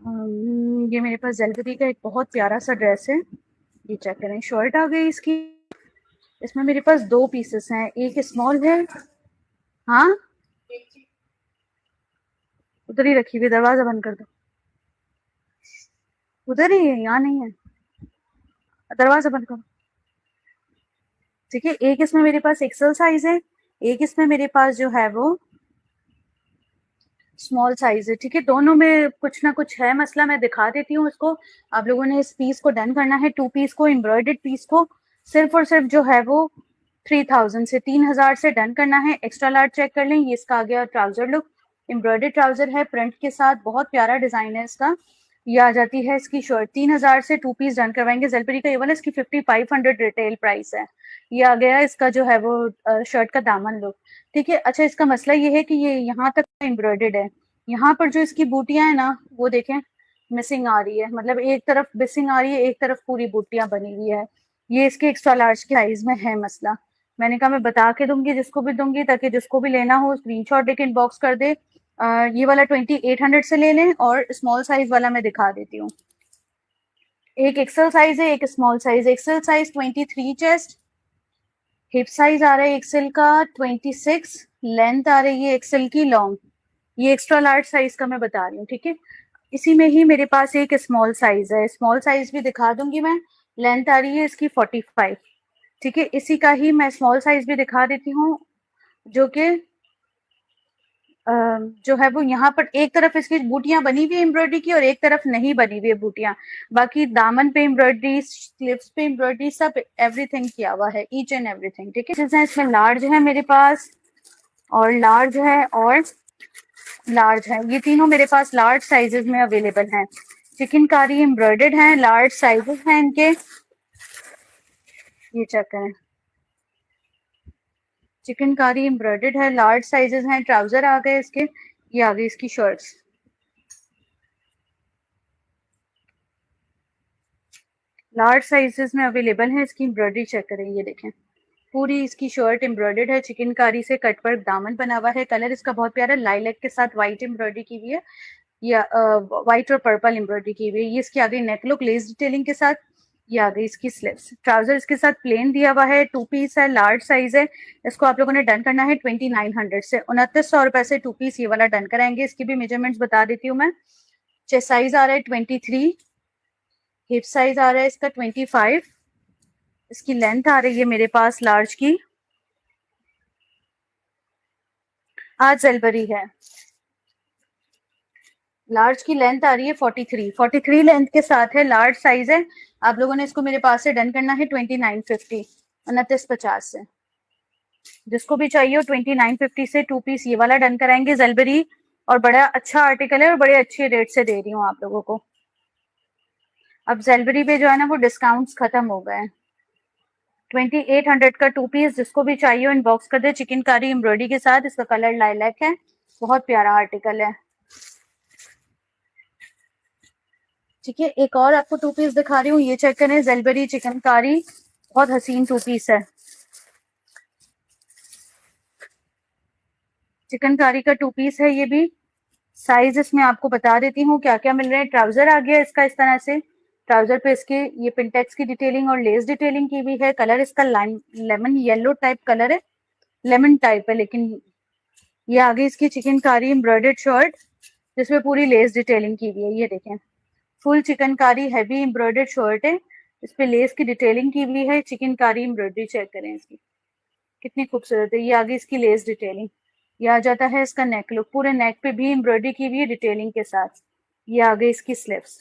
ये मेरे पास जलपरी का एक बहुत प्यारा सा ड्रेस है। ये चेक करें, शर्ट आ गई इसकी। इसमें मेरे पास 2 पीसेस हैं, एक स्मॉल है। हाँ, उधर ही रखी हुई, दरवाजा बंद कर दो। उधर ही है, यहाँ नहीं है, दरवाजा बंद करो। ठीक है, एक इसमें मेरे पास एक्सेल साइज है, एक इसमें मेरे पास जो है वो स्मॉल साइज है। ठीक है, दोनों में कुछ ना कुछ है मसला, मैं दिखा देती हूँ उसको। आप लोगों ने इस पीस को डन करना है, 2 पीस को, एम्ब्रॉयडर्ड पीस को सिर्फ और सिर्फ जो है वो 3000 से 3000 से डन करना है। एक्स्ट्रा लार्ज चेक कर लें, ये इसका आ गया ट्राउजर लुक। एम्ब्रॉयडर्ड ट्राउजर है प्रिंट के साथ, बहुत प्यारा डिजाइन है इसका। ये आ जाती है इसकी शर्ट। 3000 से 2 पीस डन करवाएंगे। जलपरी का ये वाला इसकी 5500 रिटेल प्राइस है। ये आ गया इसका जो है वो शर्ट का दामन लुक। ठीक है, अच्छा इसका मसला ये है कि ये यहाँ तक एम्ब्रॉयडर्ड है, यहाँ पर जो इसकी बूटियां है ना वो देखें मिसिंग आ रही है, मतलब एक तरफ मिसिंग आ रही है, एक तरफ पूरी बूटियां बनी हुई है। ये इसके एक्स्ट्रा लार्ज के साइज में है मसला। मैंने कहा मैं बता के दूंगी जिसको भी दूंगी, ताकि जिसको भी लेना हो स्क्रीनशॉट लेके इनबॉक्स कर दे। ये वाला 2800 से ले लें, और स्मॉल साइज वाला मैं दिखा देती हूँ। एक एक्सेल साइज है, एक small size. XL size 23 chest, hip size आ रहा है एक्सेल का 26, लेंथ आ रही है एक्सेल की लॉन्ग। ये एक्स्ट्रा लार्ज साइज का मैं बता रही हूँ। ठीक है, इसी में ही मेरे पास एक स्मॉल साइज है, स्मॉल साइज भी दिखा दूंगी मैं। लेंथ आ रही है इसकी 45। ठीक है, इसी का ही मैं स्मॉल साइज भी दिखा देती हूँ, जो कि जो है वो यहाँ पर एक तरफ इसकी बूटियां बनी हुई है एम्ब्रॉयडरी की, और एक तरफ नहीं बनी हुई है बूटियां। बाकी दामन पे एम्ब्रॉयडरी, स्लीव्स पे एम्ब्रॉयडरी, सब एवरीथिंग किया हुआ है, ईच एंड एवरीथिंग। ठीक है, इसमें लार्ज है मेरे पास, और लार्ज है, और लार्ज है। ये तीनों मेरे पास लार्ज साइजेस में अवेलेबल हैं। चिकनकारी एम्ब्रॉयडर्ड हैं, लार्ज साइजेस हैं इनके। ये चेक करें, चिकनकारी एम्ब्रॉयडर्ड है, लार्ज साइजेस हैं। ट्राउजर आ गए इसके, ये आ गई इसकी शर्ट्स। लार्ज साइजेस में अवेलेबल है। इसकी एम्ब्रॉयडरी चेक करें, ये देखें, पूरी इसकी शर्ट एम्ब्रॉयडर्ड है, चिकनकारी से कट वर्क दामन बना हुआ है। कलर इसका बहुत प्यारा, लाइलैक के साथ व्हाइट एम्ब्रॉयडरी की हुई है, या व्हाइट और पर्पल एम्ब्रॉयडरी की हुई है। ये इसकी आ गई नेक लुक लेस डिटेलिंग के साथ। ये आ गई इसकी स्लीव्स। ट्राउजर इसके साथ प्लेन दिया हुआ है, 2 पीस है, लार्ज साइज है। इसको आप लोगों ने डन करना है 2900 से। 2900 से 2 पीस ये वाला डन कराएंगे। इसकी भी मेजरमेंट्स बता देती हूँ मैं। चेस्ट साइज आ रहा है 23, हिप साइज आ रहा है इसका 25, इसकी लेंथ आ रही है मेरे पास लार्ज की, आज जलबरी है, लार्ज की लेंथ आ रही है 43 लेंथ के साथ है, लार्ज साइज है। आप लोगों ने इसको मेरे पास से डन करना है 2950, 2950 से। जिसको भी चाहिए हो 2950 से 2 पीस ये वाला डन कराएंगे जलबरी। और बड़ा अच्छा आर्टिकल है, और बड़े अच्छे रेट से दे रही हूँ आप लोगों को। अब जलबरी पे जो है ना वो डिस्काउंट्स खत्म हो गए हैं। 2800 का 2 पीस, जिसको भी चाहिए हो इनबॉक्स कर दे। चिकनकारी एम्ब्रॉयडरी के साथ, इसका कलर लाइलैक है, बहुत प्यारा आर्टिकल है। ठीक है, एक और आपको 2 पीस दिखा रही हूँ, ये चेक करें, जलबरी चिकनकारी, बहुत हसीन 2 पीस है। चिकनकारी का 2 पीस है ये भी। साइज इसमें आपको बता देती हूँ क्या क्या मिल रहे हैं। ट्राउजर आ गया इसका इस तरह से, ट्राउजर पे इसके ये पिंटेक्स की डिटेलिंग और लेस डिटेलिंग की हुई है। कलर इसका लेमन येलो टाइप कलर है, लेमन टाइप है, लेकिन ये आ गई इसकी चिकनकारी एम्ब्रॉयडर्ड शर्ट, जिसमें पूरी लेस डिटेलिंग की हुई है। ये देखें, full chikankari heavy embroidered shirt है, इस पे लेस की डिटेलिंग की हुई है। चिकनकारी एम्ब्रॉयडरी चेक करें इसकी, कितनी खूबसूरत है। ये आ गई इसकी लेस डिटेलिंग। ये आ जाता है इसका नेक लुक, पूरे नेक पे भी एम्ब्रॉयडरी की हुई है डिटेलिंग के साथ। ये आ गई इसकी स्लीव्स।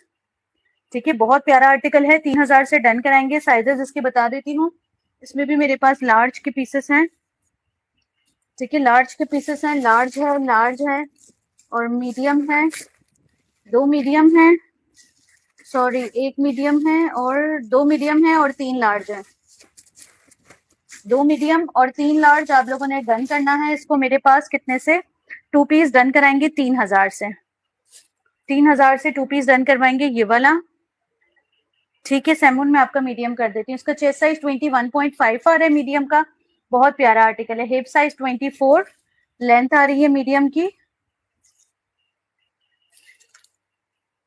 ठीक है, बहुत प्यारा आर्टिकल है। 3000 से डन कराएंगे। साइजेस इसके बता देती हूँ, इसमें भी मेरे पास लार्ज के पीसेस हैं। ठीक है, लार्ज के पीसेस हैं, लार्ज है और मीडियम है, 2 मीडियम है, सॉरी 1 मीडियम है, और 2 मीडियम है, और 3 लार्ज है। 2 मीडियम और 3 लार्ज आप लोगों ने डन करना है। इसको मेरे पास कितने से 2 पीस डन कराएंगे? 3000 से। 3000 से 2 पीस डन करवाएंगे ये वाला। ठीक है, सैमून में आपका मीडियम कर देती हूँ। इसका चेस्ट साइज 21.5 आ रहा है मीडियम का, बहुत प्यारा आर्टिकल है। हिप साइज 24, लेंथ आ रही है मीडियम की,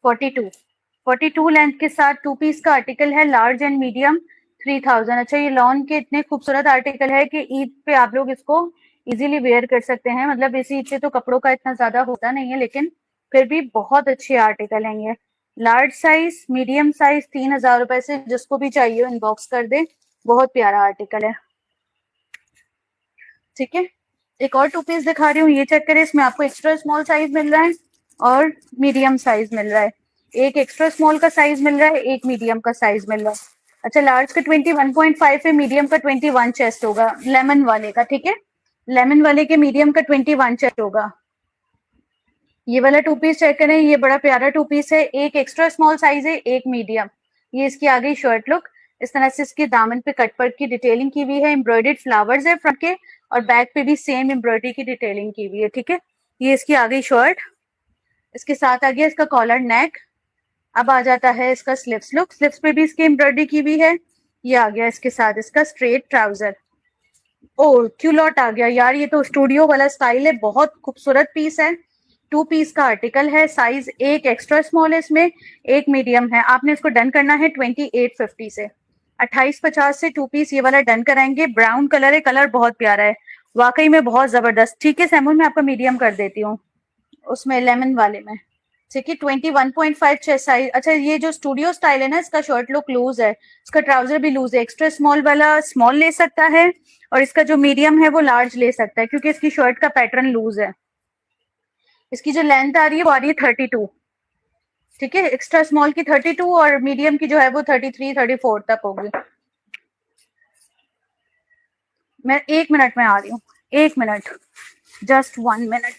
42 लेंथ के साथ 2 पीस का आर्टिकल है, लार्ज एंड मीडियम 3000। अच्छा, ये लॉन के इतने खूबसूरत आर्टिकल है कि ईद पे आप लोग इसको इजीली वेयर कर सकते हैं। मतलब इस ईद पे तो कपड़ों का इतना ज्यादा होता नहीं है, लेकिन फिर भी बहुत अच्छे आर्टिकल हैं ये। लार्ज साइज, मीडियम साइज 3000 रुपए से, जिसको भी चाहिए इनबॉक्स कर दे। बहुत प्यारा आर्टिकल है। ठीक है, एक और 2 पीस दिखा रही हूँ, ये चेक करें। इसमें आपको एक्स्ट्रा स्मॉल साइज मिल रहा है और मीडियम साइज मिल रहा है। एक एक्स्ट्रा स्मॉल का साइज मिल रहा है, एक मीडियम का साइज मिल रहा है। अच्छा, लार्ज का 21.5 है, मीडियम का 21 चेस्ट होगा लेमन वाले का। ठीक है, लेमन वाले के मीडियम का 21 चेस्ट होगा। ये वाला 2 पीस चेक करें, ये बड़ा प्यारा 2 पीस है। एक एक्स्ट्रा स्मॉल साइज है, एक मीडियम। ये इसकी आ गई शर्ट लुक। इस तरह से इसके दामन पे कटवर्क की डिटेलिंग की हुई है, एम्ब्रॉयडर्ड फ्लावर्स है फ्रंट के, और बैक पे भी सेम एम्ब्रॉयडरी की डिटेलिंग की हुई है। ठीक है, ये इसकी आ गई शर्ट। इसके साथ आ गया इसका कॉलर नेक। अब आ जाता है इसका स्लिप्स लुक। स्लिप्स पे भी इसकी एम्ब्रॉयडरी की हुई है। ये आ गया इसके साथ इसका स्ट्रेट ट्राउजर। ओ, क्यूलॉट आ गया यार, ये तो स्टूडियो वाला स्टाइल है। बहुत खूबसूरत पीस है। 2 पीस का आर्टिकल है, साइज एक एक्स्ट्रा स्मॉल है इसमें, एक मीडियम है। आपने इसको डन करना है 2850 से, 2850 से 2 पीस ये वाला डन कराएंगे। ब्राउन कलर है, कलर बहुत प्यारा है, वाकई में बहुत जबरदस्त। ठीक है सैमुल, मैं आपका मीडियम कर देती हूँ उसमें, लेमन वाले में। ठीक है, 21.5 चेस्ट साइज। अच्छा, ये जो स्टूडियो स्टाइल है ना, इसका शर्ट लुक लूज है, इसका ट्राउजर भी लूज है। एक्स्ट्रा स्मॉल वाला स्मॉल ले सकता है, और इसका जो मीडियम है वो लार्ज ले सकता है, क्योंकि इसकी शर्ट का पैटर्न लूज है। इसकी जो लेंथ आ रही है वो आ रही है 32। ठीक है, एक्स्ट्रा स्मॉल की 32 और मीडियम की जो है वो 33 34 तक होगी। मैं 1 मिनट में आ रही हूँ, 1 मिनट, जस्ट 1 मिनट।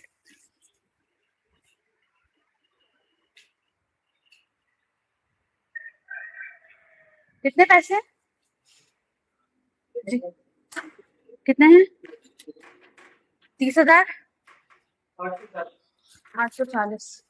कितने पैसे जी? कितने हैं? 30,000, 840।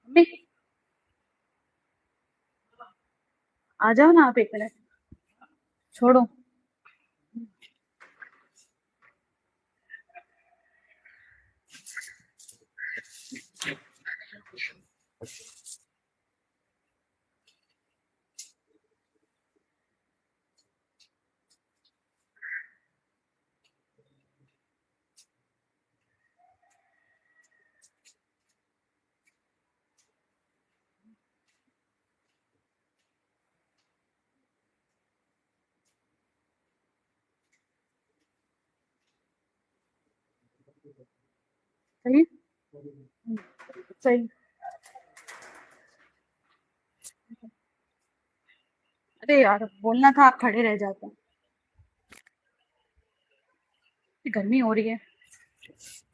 मम्मी, आ जाओ ना आप, 1 मिनट छोड़ो। सही, सही। अरे यार, बोलना था, आप खड़े रह जाते हैं। गर्मी हो रही है।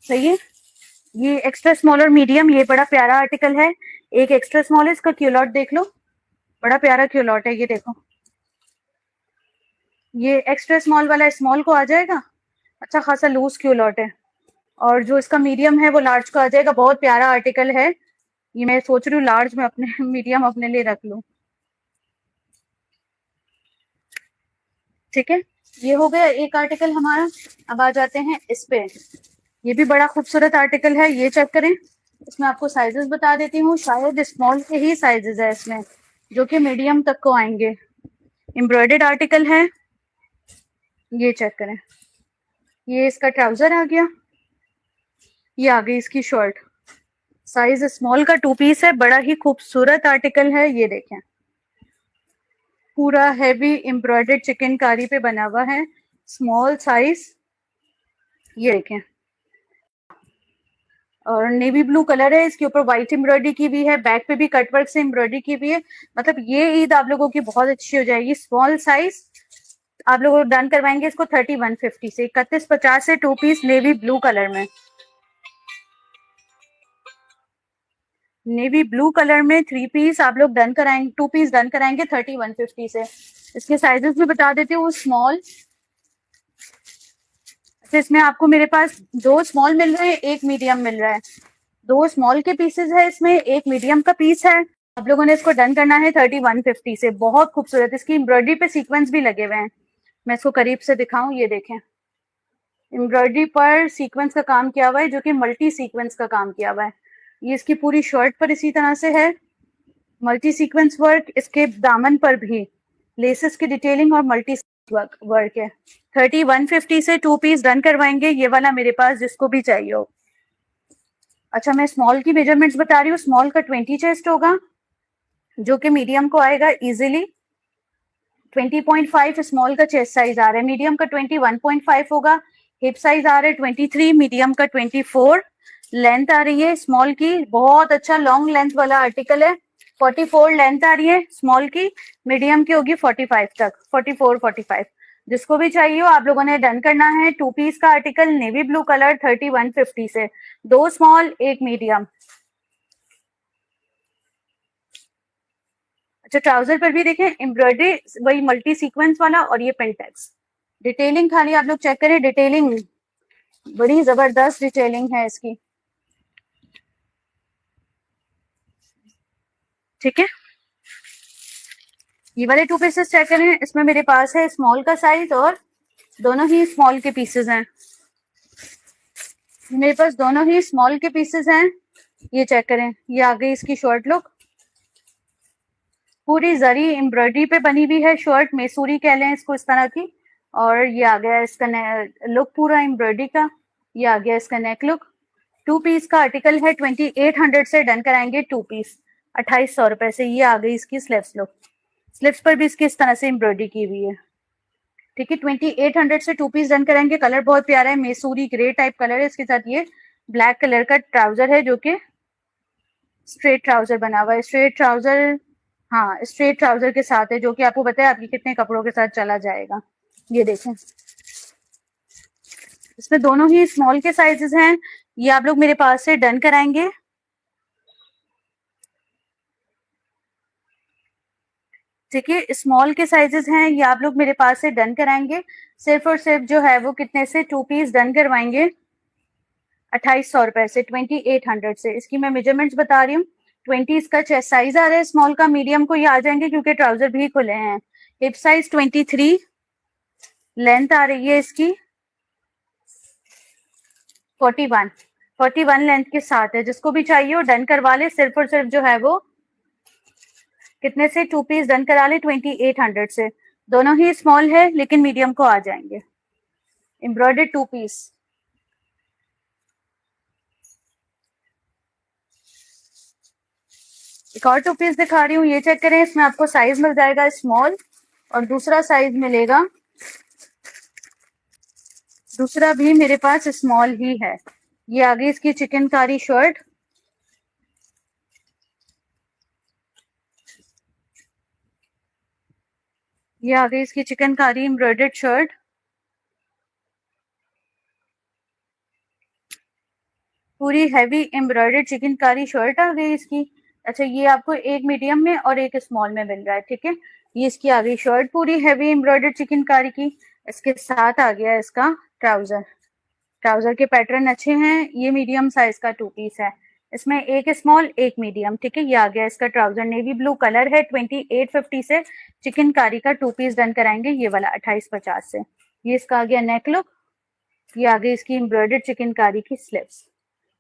सही है, ये एक्स्ट्रा स्मॉल और मीडियम, ये बड़ा प्यारा आर्टिकल है। एक एक्स्ट्रा स्मॉल है, इसका क्यूलॉट देख लो, बड़ा प्यारा क्यूलॉट है, ये देखो। ये एक्स्ट्रा स्मॉल वाला स्मॉल को आ जाएगा, अच्छा खासा लूज क्यूलॉट है। और जो इसका मीडियम है वो लार्ज को आ जाएगा। बहुत प्यारा आर्टिकल है ये। मैं सोच रही हूँ लार्ज में अपने मीडियम अपने लिए रख लूं। ठीक है, ये हो गया एक आर्टिकल हमारा। अब आ जाते हैं इस पे। ये भी बड़ा खूबसूरत आर्टिकल है, ये चेक करें। इसमें आपको साइजेस बता देती हूँ, शायद स्मॉल के ही साइजेस है इसमें, जो कि मीडियम तक को आएंगे। एम्ब्रॉयडर्ड आर्टिकल है, ये चेक करें। ये इसका ट्राउजर आ गया, ये आ गई इसकी शर्ट। साइज स्मॉल का 2 पीस है, बड़ा ही खूबसूरत आर्टिकल है। ये देखें, पूरा हैवी एम्ब्रॉयडर्ड चिकनकारी पे बना हुआ है, स्मॉल साइज। ये देखें, और नेवी ब्लू कलर है, इसके ऊपर व्हाइट एम्ब्रॉयडरी की भी है, बैक पे भी कटवर्क से एम्ब्रॉयडरी की भी है। मतलब ये ईद आप लोगों की बहुत अच्छी हो जाएगी। स्मॉल साइज आप लोग डन करवाएंगे इसको 3150 से, 3150 से 2 पीस नेवी ब्लू कलर में, नेवी ब्लू कलर में 3 पीस आप लोग डन कराएंगे, 2 पीस डन कराएंगे 3150 से। इसके साइजेस में बता देती हूँ। स्मॉल, अच्छा इसमें आपको मेरे पास 2 स्मॉल मिल रहे हैं, 1 मीडियम मिल रहा है। 2 स्मॉल के पीसेस है इसमें, 1 मीडियम का पीस है। आप लोगों ने इसको डन करना है 3150 से। बहुत खूबसूरत, इसकी एम्ब्रॉयडरी पे सीक्वेंस भी लगे हुए हैं। मैं इसको करीब से दिखाऊं, ये देखें, एम्ब्रॉयडरी पर सीक्वेंस का काम किया हुआ है, जो कि मल्टी सीक्वेंस का काम किया हुआ है। ये इसकी पूरी शर्ट पर इसी तरह से है, मल्टी सीक्वेंस वर्क। इसके दामन पर भी लेसेस की डिटेलिंग और मल्टी वर्क है। 3150 से 2 पीस डन करवाएंगे, ये वाला मेरे पास जिसको भी चाहिए हो। अच्छा मैं स्मॉल की मेजरमेंट्स बता रही हूँ। स्मॉल का 20 चेस्ट होगा, जो कि मीडियम को आएगा इजीली 20.5। स्मॉल का चेस्ट साइज आ रहा है, मीडियम का 21.5 होगा। हिप साइज आ रहा है 23, मीडियम का 24। लेंथ आ रही है स्मॉल की, बहुत अच्छा लॉन्ग लेंथ वाला आर्टिकल है। 44 लेंथ आ रही है स्मॉल की, मीडियम की होगी 45 तक, 44 45। जिसको भी चाहिए हो आप लोगों ने डन करना है। 2 पीस का आर्टिकल नेवी ब्लू कलर 3150 से, 2 स्मॉल 1 मीडियम। अच्छा ट्राउजर पर भी देखें एम्ब्रॉयडरी, वही मल्टी सीक्वेंस वाला, और ये पेंटेक्स डिटेलिंग खाली आप लोग चेक करें। डिटेलिंग बड़ी जबरदस्त डिटेलिंग है इसकी, ठीक है। ये वाले 2 पीसेस चेक करें, इसमें मेरे पास है स्मॉल का साइज, और दोनों ही स्मॉल के पीसेस हैं। मेरे पास दोनों ही स्मॉल के पीसेस हैं। ये चेक करें, ये आ गई इसकी शर्ट लुक, पूरी जरी एम्ब्रॉयडरी पे बनी हुई है शर्ट, मैसूरी कह लें इसको, इस तरह की। और ये आ गया इसका लुक पूरा एम्ब्रॉयडरी का। ये आ गया इसका नेक लुक। 2 पीस का आर्टिकल है, 2800 से डन कराएंगे 2 पीस, 2800 रुपए से। ये आ गई इसकी स्लीव्स लुक, स्लीव्स पर भी इसकी इस तरह से एम्ब्रॉयडरी की हुई है, ठीक है। 2800 से 2 पीस डन कराएंगे। कलर बहुत प्यारा है, मैसूरी ग्रे टाइप कलर है। इसके साथ ये ब्लैक कलर का ट्राउजर है, जो कि स्ट्रेट ट्राउजर बना हुआ है। स्ट्रेट ट्राउजर, हाँ स्ट्रेट ट्राउजर के साथ है, जो कि आपको पता है आपके कितने कपड़ों के साथ चला जाएगा। ये देखें, इसमें दोनों ही स्मॉल के साइजेस हैं। ये आप लोग मेरे पास से डन कराएंगे, ठीक है। स्मॉल के साइजेस हैं, ये आप लोग मेरे पास से डन कराएंगे। सिर्फ और सिर्फ जो है वो कितने से 2 पीस डन करवाएंगे 2800 रुपए से, 2800 से। इसकी मैं मेजरमेंट्स बता रही हूँ। 20 इसका चेस्ट साइज आ रहा है स्मॉल का, मीडियम को ये आ जाएंगे क्योंकि ट्राउजर भी खुले हैं। हिप साइज 23, लेंथ आ रही है इसकी 41 लेंथ के साथ है। जिसको भी चाहिए हो डन करवा ले। सिर्फ और सिर्फ जो है वो कितने से 2 पीस डन करा ले 2800 से। दोनों ही स्मॉल है लेकिन मीडियम को आ जाएंगे। एम्ब्रॉयडर्ड 2 पीस, एक और 2 पीस दिखा रही हूँ, ये चेक करें। इसमें आपको साइज मिल जाएगा स्मॉल, और दूसरा साइज मिलेगा, दूसरा भी मेरे पास स्मॉल ही है। ये आ गई इसकी चिकनकारी शर्ट, ये आ गई इसकी चिकनकारी एम्ब्रॉयडर्ड शर्ट। पूरी हैवी एम्ब्रॉयडर्ड चिकनकारी शर्ट आ गई इसकी। अच्छा ये आपको एक मीडियम में और एक स्मॉल में मिल रहा है, ठीक है। ये इसकी आ गई शर्ट पूरी हैवी एम्ब्रॉयडर्ड चिकनकारी की। इसके साथ आ गया इसका ट्राउजर, ट्राउजर के पैटर्न अच्छे हैं। ये मीडियम साइज का 2 पीस है, इसमें एक स्मॉल एक मीडियम, ठीक है। ये आ गया इसका ट्राउजर, नेवी ब्लू कलर है। 2850 से चिकनकारी का 2 पीस डन कराएंगे, ये वाला 2850 से। ये इसका आ गया नेक लुक, ये आ गई इसकी एम्ब्रॉयडर्ड चिकनकारी की स्लीव्स,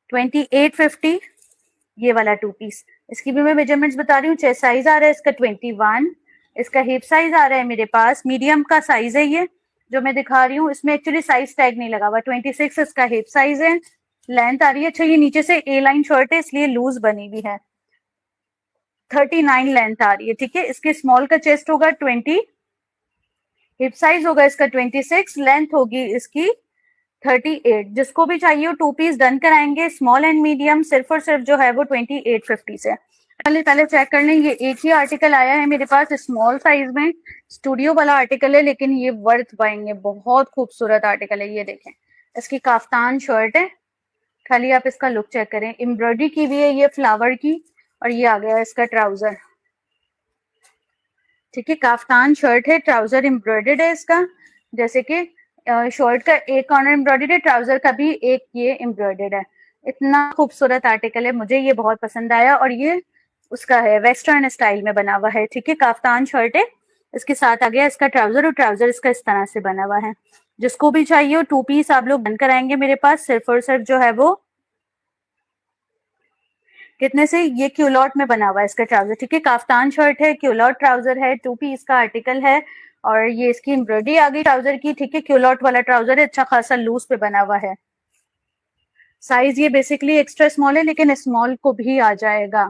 2850। ये वाला 2 पीस, इसकी भी मैं मेजरमेंट्स बता रही हूँ। चेस्ट साइज आ रहा है इसका 21, इसका हिप साइज आ रहा है मेरे पास, मीडियम का साइज है ये जो मैं दिखा रही हूँ। इसमें एक्चुअली साइज टैग नहीं लगा हुआ। 26 इसका हिप साइज है, लेंथ आ रही है। अच्छा ये नीचे से ए लाइन शर्ट है इसलिए लूज बनी हुई है। 39 लेंथ आ रही है, ठीक है। इसके स्मॉल का चेस्ट होगा 20, हिप साइज होगा इसका 26, लेंथ होगी इसकी 38। जिसको भी चाहिए वो 2 पीस डन कराएंगे, स्मॉल एंड मीडियम, सिर्फ और सिर्फ जो है वो 2850 से। पहले चेक कर लें, ये एक ही आर्टिकल आया है मेरे पास स्मॉल साइज में, स्टूडियो वाला आर्टिकल है, लेकिन ये वर्थ बाइंग है, बहुत खूबसूरत आर्टिकल है। ये देखें, इसकी काफ्तान शर्ट है, खाली आप इसका लुक चेक करें, एम्ब्रॉयडरी की भी है ये फ्लावर की, और ये आ गया इसका ट्राउजर। ठीक है, काफ्तान शर्ट है, ट्राउजर एम्ब्रॉयडर्ड है इसका, जैसे कि शर्ट का एक कॉर्नर एम्ब्रॉयडर्ड है, ट्राउजर का भी एक ये एम्ब्रॉयडर्ड है। इतना खूबसूरत आर्टिकल है, मुझे ये बहुत पसंद आया, और ये उसका है वेस्टर्न स्टाइल में बना हुआ है। ठीक है, काफ्तान शर्ट है, इसके साथ आ गया इसका ट्राउजर, और ट्राउजर इसका इस तरह से बना हुआ है। जिसको भी चाहिए 2 पीस आप लोग बन कराएंगे मेरे पास, सिर्फ और सिर्फ जो है वो कितने से, ये क्यूलॉट में बना हुआ है इसका ट्राउजर। ठीक है, काफ्तान शर्ट है, क्यूलॉट ट्राउजर है, 2 पीस का आर्टिकल है, और ये इसकी एम्ब्रॉयडरी आ गई ट्राउजर की। ठीक है, क्यूलॉट वाला ट्राउजर है, अच्छा खासा लूज पे बना हुआ है। साइज ये बेसिकली एक्स्ट्रा स्मॉल है, लेकिन स्मॉल को भी आ जाएगा।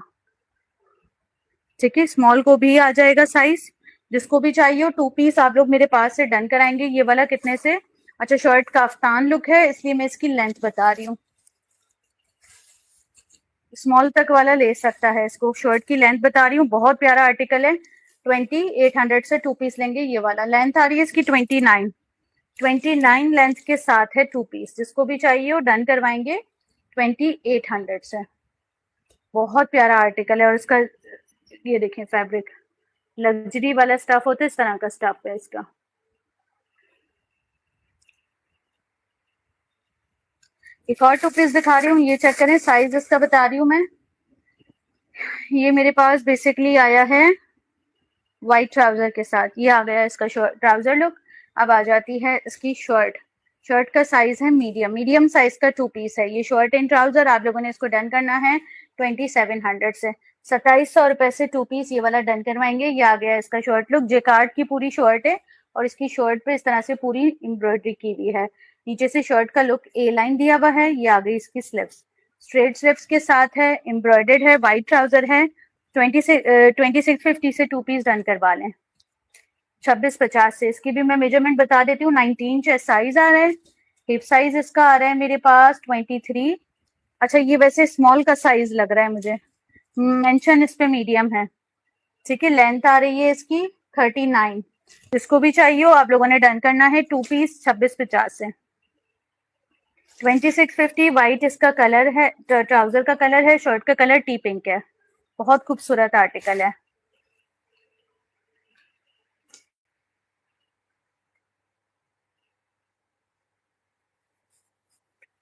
ठीक है, स्मॉल को भी आ जाएगा साइज। जिसको भी चाहिए 2 पीस आप लोग मेरे पास से डन कराएंगे। ये वाला कितने से, अच्छा शर्ट काफ्तान लुक है, इसलिए मैं इसकी लेंथ बता रही हूँ, स्मॉल तक वाला ले सकता है इसको, शर्ट की लेंथ बता रही हूँ, बहुत प्यारा आर्टिकल है। 2800 से 2 पीस लेंगे। ये वाला लेंथ आ रही है इसकी 29 लेंथ के साथ है 2 पीस। जिसको भी चाहिए वो डन करवाएंगे 2800 से। बहुत प्यारा आर्टिकल है, और इसका ये देखें फैब्रिक, लग्जरी वाला स्टफ होता है, इस तरह का स्टफ है इसका। एक और 2 पीस दिखा रही हूँ, ये चेक करें, साइज इसका बता रही हूँ मैं। ये मेरे पास बेसिकली आया है व्हाइट ट्राउजर के साथ, ये आ गया इसका ट्राउजर लुक। अब आ जाती है इसकी शर्ट। शर्ट का साइज है मीडियम साइज का 2 पीस है ये, शर्ट एंड ट्राउजर। आप लोगों ने इसको डन करना है 2700 से, 2700 रुपए से 2 पीस ये वाला डन करवाएंगे। ये आ गया इसका शर्ट लुक, जेकार्ड की पूरी शर्ट है, और इसकी शर्ट पे इस तरह से पूरी एम्ब्रॉयडरी की हुई है। नीचे से शर्ट का लुक ए लाइन दिया हुआ है। ये आ गई इसकी स्लीव्स, स्ट्रेट स्लीव्स के साथ है, एम्ब्रॉयडर्ड है, व्हाइट ट्राउजर है। 2650 से 2 पीस डन करवा लें। 2650 से, इसकी भी मैं मेजरमेंट बता देती हूँ। 19 चेस्ट साइज आ रहा है, हिप साइज इसका आ रहा है मेरे पास 23। अच्छा ये वैसे स्मॉल का साइज लग रहा है मुझे, मेंशन इस पे मीडियम है। ठीक है, लेंथ आ रही है इसकी 39। जिसको भी चाहिए हो आप लोगों ने डन करना है 2 पीस 2650 से। 2650 व्हाइट इसका कलर है, ट्राउजर का कलर है, शर्ट का कलर टी पिंक है, बहुत खूबसूरत आर्टिकल है।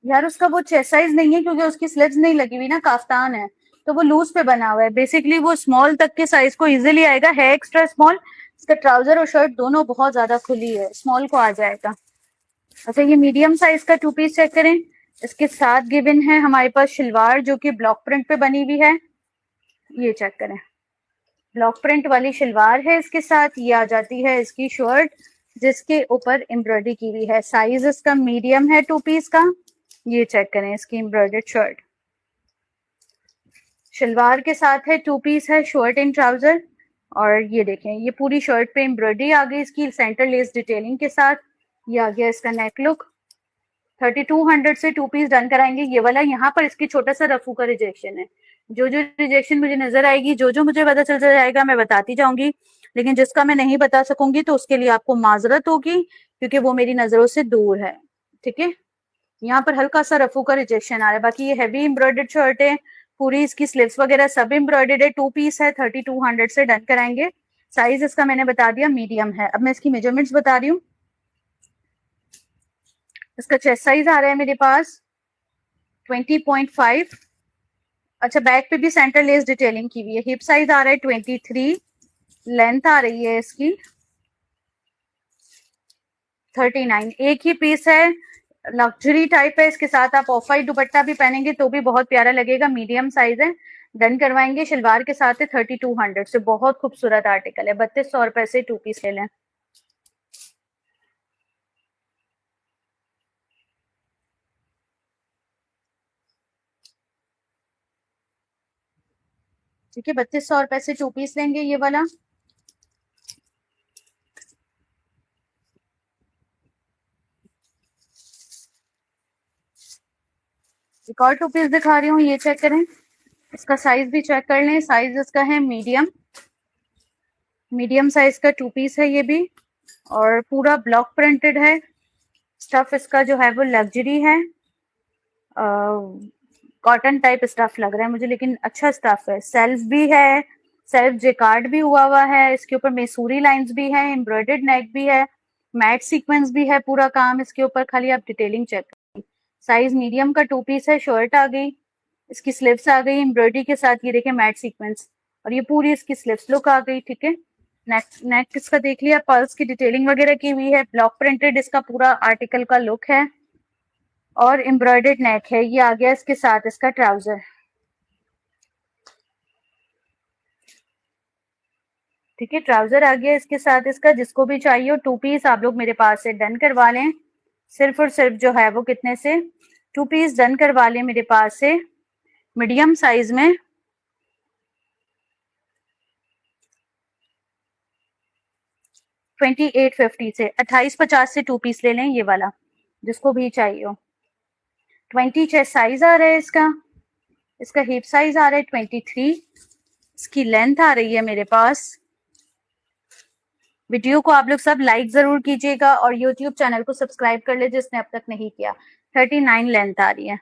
यार उसका वो चेस्ट साइज नहीं है, क्योंकि उसकी स्लीव्स नहीं लगी हुई ना, काफ्तान है, तो वो लूज पे बना हुआ है। बेसिकली वो स्मॉल तक के साइज को इजीली आएगा, है एक्स्ट्रा स्मॉल। इसका ट्राउजर और शर्ट दोनों बहुत ज्यादा खुली है, स्मॉल को आ जाएगा। अच्छा ये मीडियम साइज का 2 पीस चेक करें, इसके साथ गिवन है हमारे पास शलवार, जो कि ब्लॉक प्रिंट पे बनी हुई है। ये चेक करें, ब्लॉक प्रिंट वाली शलवार है इसके साथ। ये आ जाती है इसकी शर्ट, जिसके ऊपर एम्ब्रॉयडरी की हुई है। साइज इसका मीडियम है 2 पीस का। ये चेक करें इसकी एम्ब्रॉयडर्ड शर्ट, शलवार के साथ है, 2 पीस है, शर्ट एंड ट्राउजर। और ये देखें, ये पूरी शर्ट पे एम्ब्रॉयडरी आ गई इसकी सेंटर लेस डिटेलिंग के साथ। ये आ गया इसका नेक लुक। 3200 से 2 पीस डन कराएंगे ये वाला। यहाँ पर इसकी छोटा सा रफू का रिजेक्शन है, जो जो रिजेक्शन मुझे नजर आएगी, जो जो मुझे पता चल जाएगा मैं बताती जाऊंगी, लेकिन जिसका मैं नहीं बता सकूंगी तो उसके लिए आपको माजरत होगी, क्योंकि वो मेरी नजरों से दूर है। ठीक है, यहाँ पर हल्का सा रफू का रिजेक्शन आ रहा है, बाकी ये हैवी एम्ब्रॉयडर्ड शर्ट है, पूरी इसकी स्लीव्स वगैरह सब एम्ब्रॉयडर्ड है। 2 पीस है, 3200 से डन कराएंगे। साइज इसका मैंने बता दिया मीडियम है। अब मैं इसकी मेजरमेंट्स बता रही हूँ। इसका चेस्ट साइज आ रहा है मेरे पास 20.5। अच्छा बैक पे भी सेंटर लेस डिटेलिंग की हुई है। हिप साइज आ रहा है 23, लेंथ आ रही है इसकी 39। एक ही पीस है, लग्जरी टाइप है, इसके साथ आप ऑफ वाइट दुपट्टा भी पहनेंगे तो भी बहुत प्यारा लगेगा। मीडियम साइज है, डन करवाएंगे। शलवार के साथ है 3200 से, बहुत खूबसूरत आर्टिकल है। 3200 रुपए से 2 पीस ले लें। ठीक है, 3200 रुपए से 2 पीस लेंगे ये वाला। एक और 2 पीस दिखा रही हूँ, ये चेक करें, इसका साइज भी चेक कर लें। साइज इसका है मीडियम, मीडियम साइज का 2 पीस है ये भी, और पूरा ब्लॉक प्रिंटेड है। स्टफ इसका जो है वो लग्जरी है, कॉटन टाइप स्टफ लग रहा है मुझे, लेकिन अच्छा स्टफ है। सेल्फ भी है, सेल्फ जेकार्ड भी हुआ है, इसके ऊपर मेसूरी लाइंस भी है, एम्ब्रॉयडर्ड नेक भी है, मैट सीक्वेंस भी है, पूरा काम इसके ऊपर। खाली आप डिटेलिंग चेक करें। साइज मीडियम का 2 पीस है। शर्ट आ गई, इसकी स्लीव्स आ गई एम्ब्रॉयडरी के साथ, ये देखें मैट सीक्वेंस, और ये पूरी इसकी स्लीव्स लुक आ गई। ठीक है, नेक इसका देख लिया, पर्ल्स की डिटेलिंग वगैरह की हुई है, ब्लॉक प्रिंटेड इसका पूरा आर्टिकल का लुक है, और एम्ब्रॉयडर्ड नेक है। ये आ गया इसके साथ इसका ट्राउजर। ठीक है, ट्राउजर आ गया इसके साथ इसका। जिसको भी चाहिए हो 2 पीस आप लोग मेरे पास से डन करवा लें। सिर्फ और सिर्फ जो है वो कितने से, 2 पीस डन करवा लें मेरे पास से मीडियम साइज में। $28.50 से, 28.50 से 2 पीस ले लें ये वाला, जिसको भी चाहिए हो। 20 चेस्ट साइज आ रहा है इसका, इसका हिप साइज आ रहा है 23, इसकी लेंथ आ रही है मेरे पास। वीडियो को आप लोग सब लाइक जरूर कीजिएगा, और यूट्यूब चैनल को सब्सक्राइब कर ले जिसने अब तक नहीं किया। 39 लेंथ आ रही है,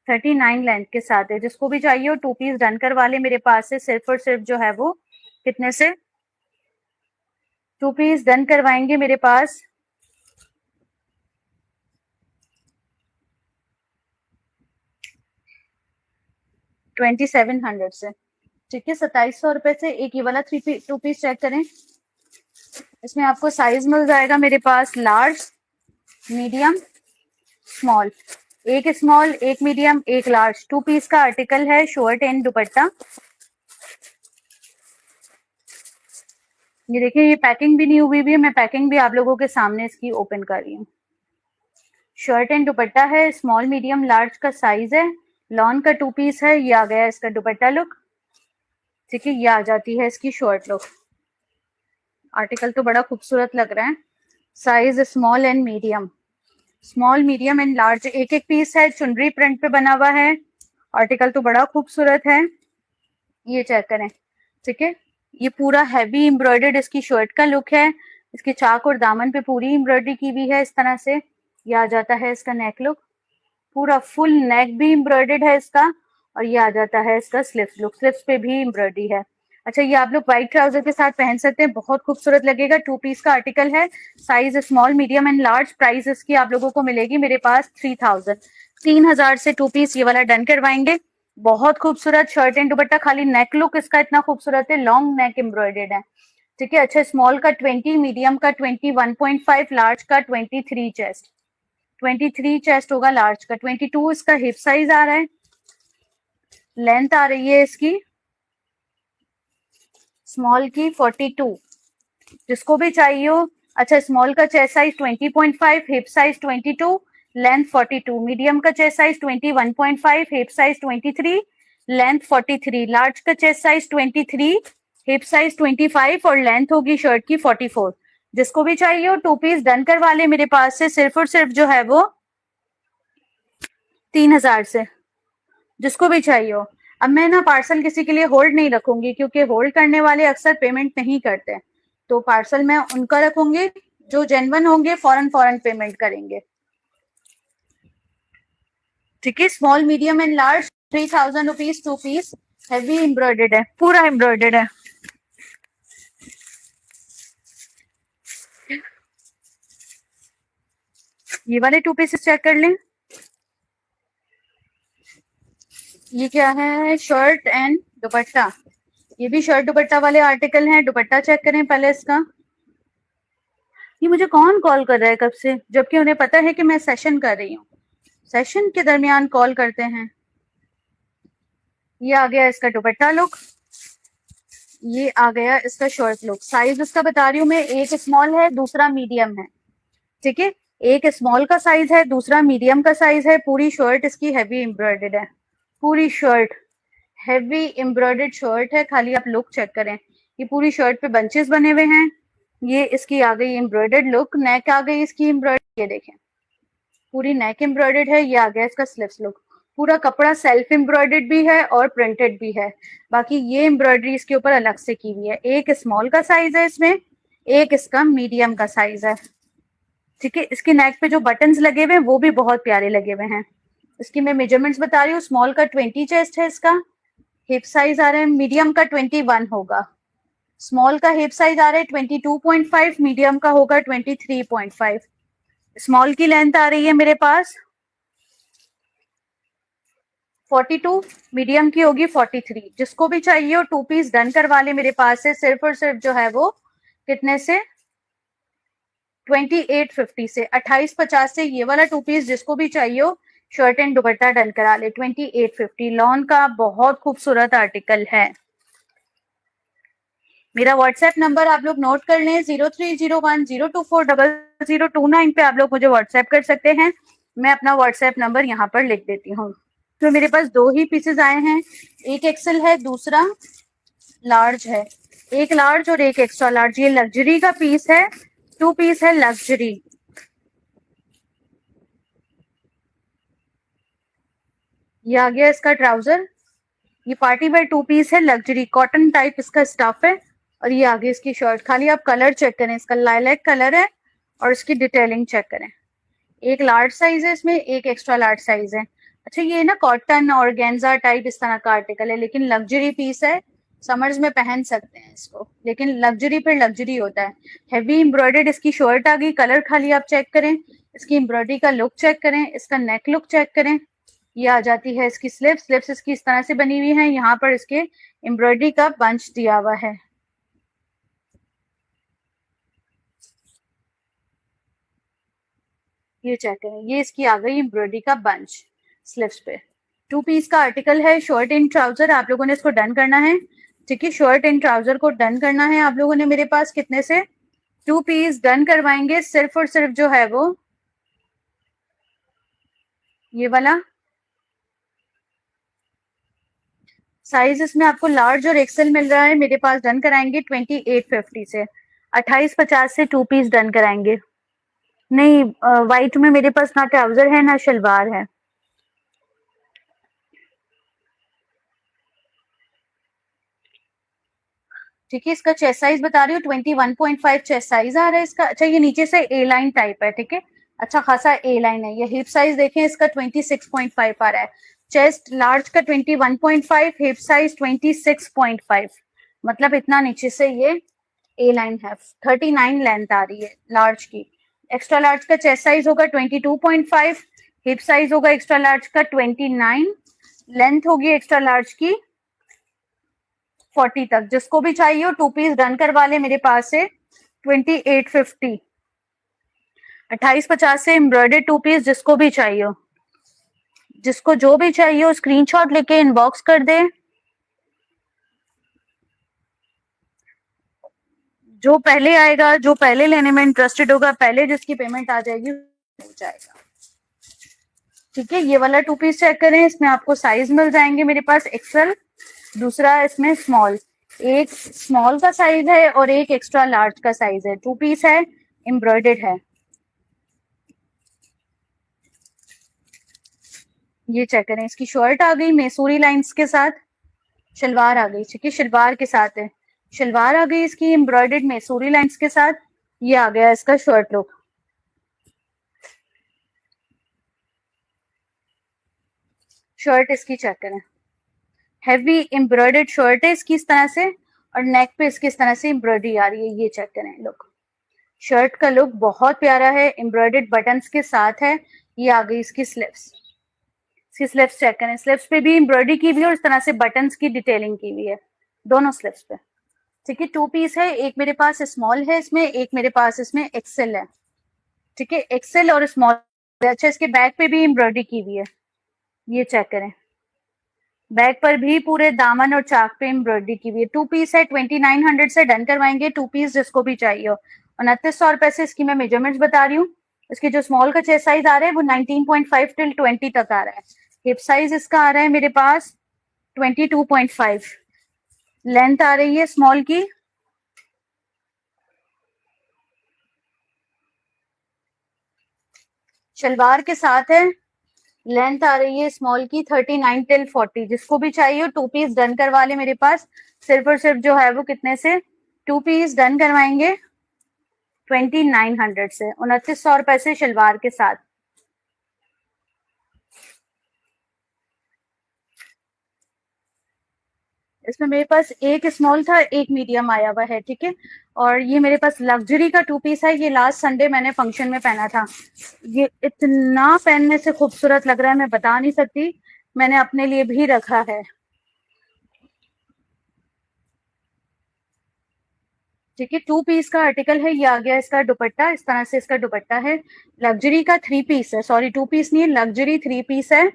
39 लेंथ के साथ है। जिसको भी चाहिए हो 2 पीस डन करवा ले मेरे पास से। सिर्फ और सिर्फ जो है वो कितने से, 2 पीस डन करवाएंगे मेरे पास $2700 से। ठीक है, 2700 रुपए से एक ये वाला 2 पीस चेक करें। इसमें आपको साइज मिल जाएगा मेरे पास लार्ज, मीडियम, स्मॉल। एक स्मॉल, एक मीडियम, एक लार्ज। 2 पीस का आर्टिकल है, शर्ट एंड दुपट्टा। ये देखिए, ये पैकिंग भी नहीं हुई भी है, मैं पैकिंग भी आप लोगों के सामने इसकी ओपन कर रही हूँ। शर्ट एंड दुपट्टा है, स्मॉल मीडियम लार्ज का साइज है। लॉन का 2 पीस है, ये आ गया इसका दुपट्टा लुक। ठीक है, ये आ जाती है इसकी शर्ट लुक। आर्टिकल तो बड़ा खूबसूरत लग रहा है। Size small and medium, small medium and large, एक एक पीस है, चुनरी प्रिंट पे बना हुआ है। आर्टिकल तो बड़ा खूबसूरत है, ये चेक करें। ठीक है, ये पूरा हैवी एम्ब्रॉयडर्ड इसकी शर्ट का लुक है। इसके चाक और दामन पे पूरी एम्ब्रॉयडरी की हुई है इस तरह से। ये आ जाता है इसका नेक लुक, पूरा फुल नेक भी एम्ब्रॉयडर्ड है इसका, और ये आ जाता है इसका स्लीव्स लुक, स्लीव्स पे भी एम्ब्रॉयडरी है। अच्छा, ये आप लोग व्हाइट ट्राउजर के साथ पहन सकते हैं, बहुत खूबसूरत लगेगा। 2 पीस का आर्टिकल है, size small medium and large. Price इसकी आप लोगों को मिलेगी मेरे पास 3000 से 2 पीस ये वाला डन करवाएंगे। बहुत खूबसूरत शर्ट एंड दुपट्टा, खाली नेक लुक इसका इतना खूबसूरत है, लॉन्ग नेक एम्ब्रॉयडर्ड है। ठीक है, अच्छा, स्मॉल का 20, मीडियम का 21.5, लार्ज का 23 चेस्ट, 23 चेस्ट होगा लार्ज का। 22 इसका हिप साइज आ रहा है। लेंथ आ रही है इसकी स्मॉल की 42, जिसको भी चाहिए हो। अच्छा, स्मॉल का chest size 20.5, hip size 22, length 42। Medium का chest size 21.5, hip size 23, length 43। Large का चेस्ट साइज 23, हिप साइज 25, और लेंथ होगी शर्ट की 44। जिसको भी चाहिए हो 2 पीस डन करवा ले मेरे पास से। सिर्फ और सिर्फ जो है वो 3000 से, जिसको भी चाहिए हो। अब मैं ना पार्सल किसी के लिए होल्ड नहीं रखूंगी, क्योंकि होल्ड करने वाले अक्सर पेमेंट नहीं करते, तो पार्सल मैं उनका रखूंगी जो जेन्युइन होंगे, फौरन फौरन पेमेंट करेंगे। ठीक है, small medium and large, 3000 rupees 2 piece. Heavy embroidered है, पूरा एम्ब्रॉयडर्ड है। ये वाले 2 पीसेस चेक कर लें। ये क्या है, शर्ट एंड दुपट्टा। ये भी शर्ट दुपट्टा वाले आर्टिकल हैं। दुपट्टा चेक करें पहले इसका। ये मुझे कौन कॉल कर रहा है कब से, जबकि उन्हें पता है कि मैं सेशन कर रही हूँ। सेशन के दरमियान कॉल करते हैं। ये आ गया इसका दुपट्टा लुक, ये आ गया इसका शर्ट लुक। साइज उसका बता रही हूँ मैं, एक स्मॉल है, दूसरा मीडियम है। ठीक है, एक स्मॉल का साइज है, दूसरा मीडियम का साइज है। पूरी शर्ट इसकी हैवी एम्ब्रॉयडर्ड है, पूरी शर्ट हैवी एम्ब्रॉयडर्ड शर्ट है। खाली आप लुक चेक करें, ये पूरी शर्ट पे बंचेस बने हुए हैं। ये इसकी आ गई एम्ब्रॉयडर्ड लुक, नेक आ गई इसकी एम्ब्रॉयडरी, ये देखें पूरी नेक एम्ब्रॉयडर्ड है। ये आ गया इसका स्लीव्स लुक। पूरा कपड़ा सेल्फ एम्ब्रॉयडर्ड भी है और प्रिंटेड भी है। बाकी ये एम्ब्रॉयडरी इसके ऊपर अलग से की हुई है। एक स्मॉल का साइज है इसमें, एक इसका मीडियम का साइज है। ठीक है, इसके नेक पे जो बटन्स लगे हुए हैं वो भी बहुत प्यारे लगे हुए हैं। इसकी मैं मेजरमेंट्स बता रही हूँ। स्मॉल का 20 चेस्ट है इसका, हिप साइज आ रहा है मीडियम का 21 होगा, स्मॉल का हिप साइज आ रहा है 22.5, मीडियम का होगा 23.5। स्मॉल की लेंथ आ रही है मेरे पास 42, मीडियम की होगी 43। जिसको भी चाहिए हो 2 पीस डन करवा ले, मेरे पास है सिर्फ और सिर्फ जो है वो कितने से 2850 से, 2850 से ये वाला 2 पीस जिसको भी चाहिए हो शर्ट एंड दुपट्टा डन करा ले। 2850 लॉन का बहुत खूबसूरत आर्टिकल है। मेरा व्हाट्सएप नंबर आप लोग नोट कर लें, 0301024029 पे आप लोग मुझे व्हाट्सएप कर सकते हैं। मैं अपना व्हाट्सएप नंबर यहाँ पर लिख देती हूँ। तो मेरे पास 2 ही पीसेस आए हैं, एक एक्सेल है दूसरा लार्ज है। एक लार्ज और एक एक्स्ट्रा लार्ज। ये लग्जरी का पीस है, 2 पीस है लग्जरी। ये आ गया इसका ट्राउजर। ये पार्टी वेयर 2 पीस है लग्जरी, कॉटन टाइप इसका स्टफ है। और ये आगे इसकी शर्ट। खाली आप कलर चेक करें, इसका लाइलैक कलर है और इसकी डिटेलिंग चेक करें। एक लार्ज साइज है इसमें, एक एक्स्ट्रा लार्ज साइज है। अच्छा, ये ना कॉटन और गेंजा टाइप इस तरह का आर्टिकल है, लेकिन लग्जरी पीस है। समर्स में पहन सकते हैं इसको, लेकिन लग्जरी पे लग्जरी होता है। हैवी एम्ब्रॉयडर्ड इसकी शर्ट आ गई। कलर खाली आप चेक करें, इसकी एम्ब्रॉयडरी का लुक चेक करें, इसका नेक लुक चेक करें। ये आ जाती है इसकी स्लिप्स। स्लिप्स इसकी इस तरह से बनी हुई है, यहाँ पर इसके एम्ब्रॉयडरी का बंच दिया हुआ है। ये चेक करें, ये इसकी आ गई एम्ब्रॉयडरी का बंच स्लिप्स पे। 2 पीस का आर्टिकल है, शर्ट एंड ट्राउजर। आप लोगों ने इसको डन करना है। ठीक है, शर्ट एंड ट्राउजर को डन करना है आप लोगों ने। मेरे पास कितने से 2 पीस डन करवाएंगे, सिर्फ और सिर्फ जो है वो ये वाला साइज इसमें आपको लार्ज और एक्सेल मिल रहा है। मेरे पास डन कराएंगे 2850 से, 2850 से 2 पीस डन कराएंगे। नहीं, व्हाइट में मेरे पास ना ट्राउजर है ना शलवार है। ठीक है, इसका चेस्ट साइज बता रही हूँ 21.5 चेस्ट साइज आ रहा है इसका। अच्छा, ये नीचे से ए लाइन टाइप है। ठीक है, अच्छा खासा ए लाइन है। ये हिप साइज देखें इसका 26.5 आ रहा है। चेस्ट लार्ज का 21.5, हिप साइज 26.5, मतलब इतना नीचे से ये ए लाइन है। 39 लेंथ आ रही है लार्ज की। एक्स्ट्रा लार्ज का चेस्ट साइज होगा 22.5, हिप साइज होगा एक्स्ट्रा लार्ज का 29, लेंथ होगी एक्स्ट्रा लार्ज की 40 तक। जिसको भी चाहिए हो 2 पीस डन करवा ले, मेरे पास से 2850, 2850 से एम्ब्रॉयडर्ड 2 पीस जिसको भी चाहिए हो, जिसको जो भी चाहिए हो स्क्रीनशॉट लेके इनबॉक्स कर दे। जो पहले आएगा, जो पहले लेने में इंटरेस्टेड होगा, पहले जिसकी पेमेंट आ जाएगी हो जाएगा। ठीक है, ये वाला 2 पीस चेक करें, इसमें आपको साइज मिल जाएंगे मेरे पास एक्सेल, दूसरा इसमें स्मॉल। एक स्मॉल का साइज है और एक एक्स्ट्रा लार्ज का साइज है। 2 पीस है, एम्ब्रॉयडर्ड है। ये चेक करें, इसकी शर्ट आ गई मैसूरी लाइंस के साथ, शलवार आ गई। ठीक है, शलवार के साथ है, शलवार आ गई इसकी एम्ब्रॉयडर्ड मैसूरी लाइंस के साथ। ये आ गया इसका शर्ट लुक। शर्ट इसकी चेक करें, हैवी एम्ब्रॉयडर्ड शर्ट है इसकी इस तरह से, और नेक पे इसकी इस तरह से एम्ब्रॉयडरी आ रही है। ये चेक करें लुक, शर्ट का लुक बहुत प्यारा है, एम्ब्रॉयडर्ड बटन्स के साथ है। ये आ गई इसकी स्लीव्स। इसकी स्लीव्स चेक करें, स्लीव्स पे भी एम्ब्रॉयडरी की हुई है और इस तरह से बटन्स की डिटेलिंग की हुई है दोनों स्लीव्स पे। ठीक है, 2 पीस है, एक मेरे पास स्मॉल है इसमें, एक मेरे पास इसमें एक्सेल है। ठीक है, एक्सेल और स्मॉल। अच्छा, इसके बैक पे भी एम्ब्रॉयडरी की हुई है। ये चेक करें, बैक पर भी पूरे दामन और चाक पे एम्ब्रॉयडरी की हुई है। 2 पीस है, 2900 से डन करवाएंगे 2 पीस जिसको भी चाहिए हो। 2900 रुपए से इसकी मैं मेजरमेंट्स बता रही हूँ। इसकी जो स्मॉल का चेस्ट साइज आ रहा है वो 19.5 टिल 20 तक आ रहा है। हिप साइज इसका आ रहा है मेरे पास 22.5, लेंथ आ रही है स्मॉल की शलवार के साथ है, लेंथ आ रही है स्मॉल की 39 टिल 40। जिसको भी चाहिए 2 पीस डन करवा ले मेरे पास। सिर्फ और सिर्फ जो है वो कितने से 2 पीस डन करवाएंगे, 2900 से, 2900 रुपए से शलवार के साथ। इसमें मेरे पास एक स्मॉल था, एक मीडियम आया हुआ है, ठीक है। और ये मेरे पास लग्जरी का 2 पीस है, ये लास्ट संडे मैंने फंक्शन में पहना था। ये इतना पहनने से खूबसूरत लग रहा है, मैं बता नहीं सकती। मैंने अपने लिए भी रखा है, ठीक है। 2 पीस का आर्टिकल है। ये आ गया इसका दुपट्टा, इस तरह से इसका दुपट्टा है। लग्जरी का 3 पीस है, सॉरी 2 पीस नहीं है, लग्जरी 3 पीस है।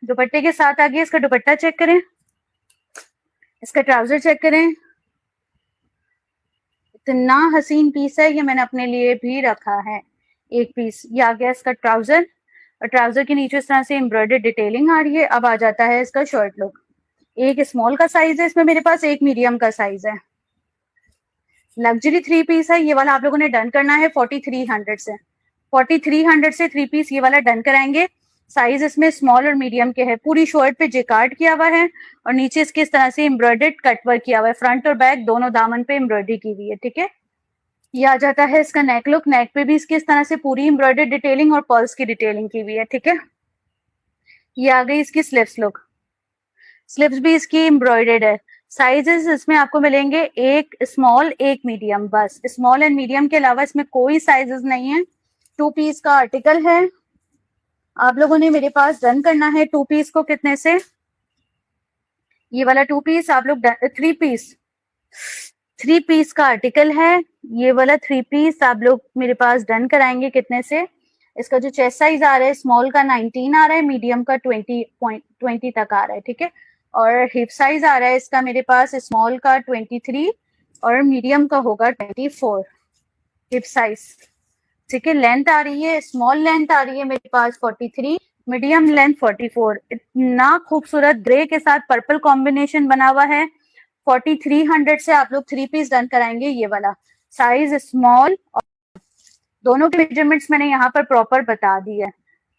दुपट्टे के साथ आ गया। इसका दुपट्टा चेक करें, इसका ट्राउजर चेक करें। इतना हसीन पीस है, ये मैंने अपने लिए भी रखा है। एक पीस ये आ गया इसका ट्राउजर, और ट्राउजर के नीचे इस तरह से एम्ब्रॉयडर्ड डिटेलिंग आ रही है। अब आ जाता है इसका शर्ट लुक। एक स्मॉल का साइज है इसमें मेरे पास, एक मीडियम का साइज है। लग्जरी 3 पीस है, ये वाला आप लोगों ने डन करना है 4300 से। 4300 से 3 पीस ये वाला डन कराएंगे। साइज इसमें स्मॉल और मीडियम के है। पूरी शर्ट पे जेकार्ड किया हुआ है, और नीचे इसके इस तरह से एम्ब्रॉयडर्ड कटवर्क किया हुआ है। फ्रंट और बैक दोनों दामन पे एम्ब्रॉयडरी की हुई है, ठीक है। ये आ जाता है इसका नेक लुक। नेक पे भी इसकी इस तरह से पूरी एम्ब्रॉयडर्ड डिटेलिंग और पर्ल्स की डिटेलिंग की हुई है, ठीक है। ये आ गई इसकी स्लीव्स लुक। स्लीव्स भी इसकी एम्ब्रॉयडर्ड है। साइजेस इसमें आपको मिलेंगे एक स्मॉल एक मीडियम, बस स्मॉल एंड मीडियम के अलावा इसमें कोई साइजेस नहीं है। 2 पीस का आर्टिकल है। आप लोगों ने मेरे पास डन करना है 2 पीस को कितने से, ये वाला 2 पीस आप लोग 3 पीस का आर्टिकल है। ये वाला 3 पीस आप लोग मेरे पास डन कराएंगे कितने से। इसका जो चेस्ट साइज आ रहा है स्मॉल का 19 आ रहा है, मीडियम का 20 तक आ रहा है, ठीक है। और हिप साइज आ रहा है इसका मेरे पास स्मॉल का 23 और मीडियम का होगा 24 हिप साइज, ठीक है। लेंथ आ रही है, स्मॉल लेंथ आ रही है मेरे पास 43, मीडियम लेंथ 44। इतना खूबसूरत ग्रे के साथ पर्पल कॉम्बिनेशन बना हुआ है। 4300 से आप लोग 3 पीस डन कराएंगे। ये वाला साइज स्मॉल, और दोनों के मेजरमेंट्स मैंने यहाँ पर प्रॉपर बता दी है।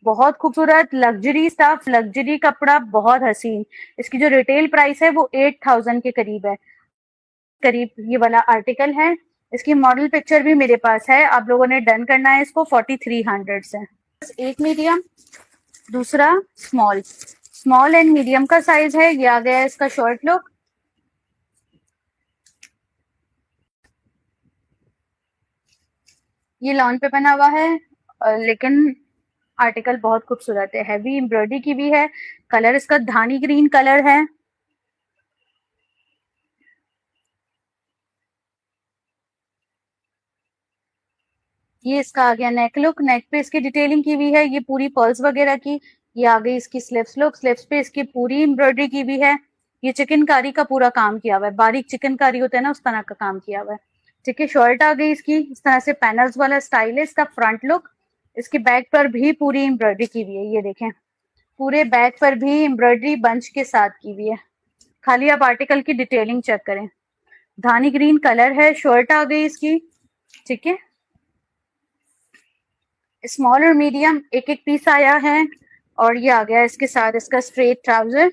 बहुत खूबसूरत लग्जरी स्टफ, लग्जरी कपड़ा, बहुत हसीन। इसकी जो रिटेल प्राइस है वो 8000 के करीब है, करीब ये वाला आर्टिकल है। इसकी मॉडल पिक्चर भी मेरे पास है। आप लोगों ने डन करना है इसको 4300 से। एक मीडियम, दूसरा स्मॉल। स्मॉल एंड मीडियम का साइज है। ये आ गया है इसका शॉर्ट लुक। ये लॉन पे बना हुआ है, लेकिन आर्टिकल बहुत खूबसूरत है। हैवी एम्ब्रॉयडरी की भी है। कलर इसका धानी ग्रीन कलर है। ये इसका आ गया नेक लुक। नेक पे इसकी डिटेलिंग की हुई है, ये पूरी पर्ल्स वगैरह की। ये आ गई इसकी स्लीव्स लुक। स्लीव्स पे इसकी पूरी एम्ब्रॉयडरी की हुई है। ये चिकनकारी का पूरा काम किया हुआ है, बारीक चिकनकारी होता है ना, उस तरह का काम किया हुआ है, ठीक है। शर्ट आ गई इसकी इस तरह से पैनल्स वाला स्टाइल है इसका फ्रंट लुक। इसके बैक पर भी पूरी एम्ब्रॉयडरी की हुई है, ये देखें, पूरे बैक पर भी एम्ब्रॉयडरी बंच के साथ की हुई है। खाली आप आर्टिकल की डिटेलिंग चेक करें। धानी ग्रीन कलर है। शर्ट आ गई इसकी, ठीक है। स्मॉल और मीडियम एक एक पीस आया है। और ये आ गया इसके साथ इसका स्ट्रेट ट्राउजर।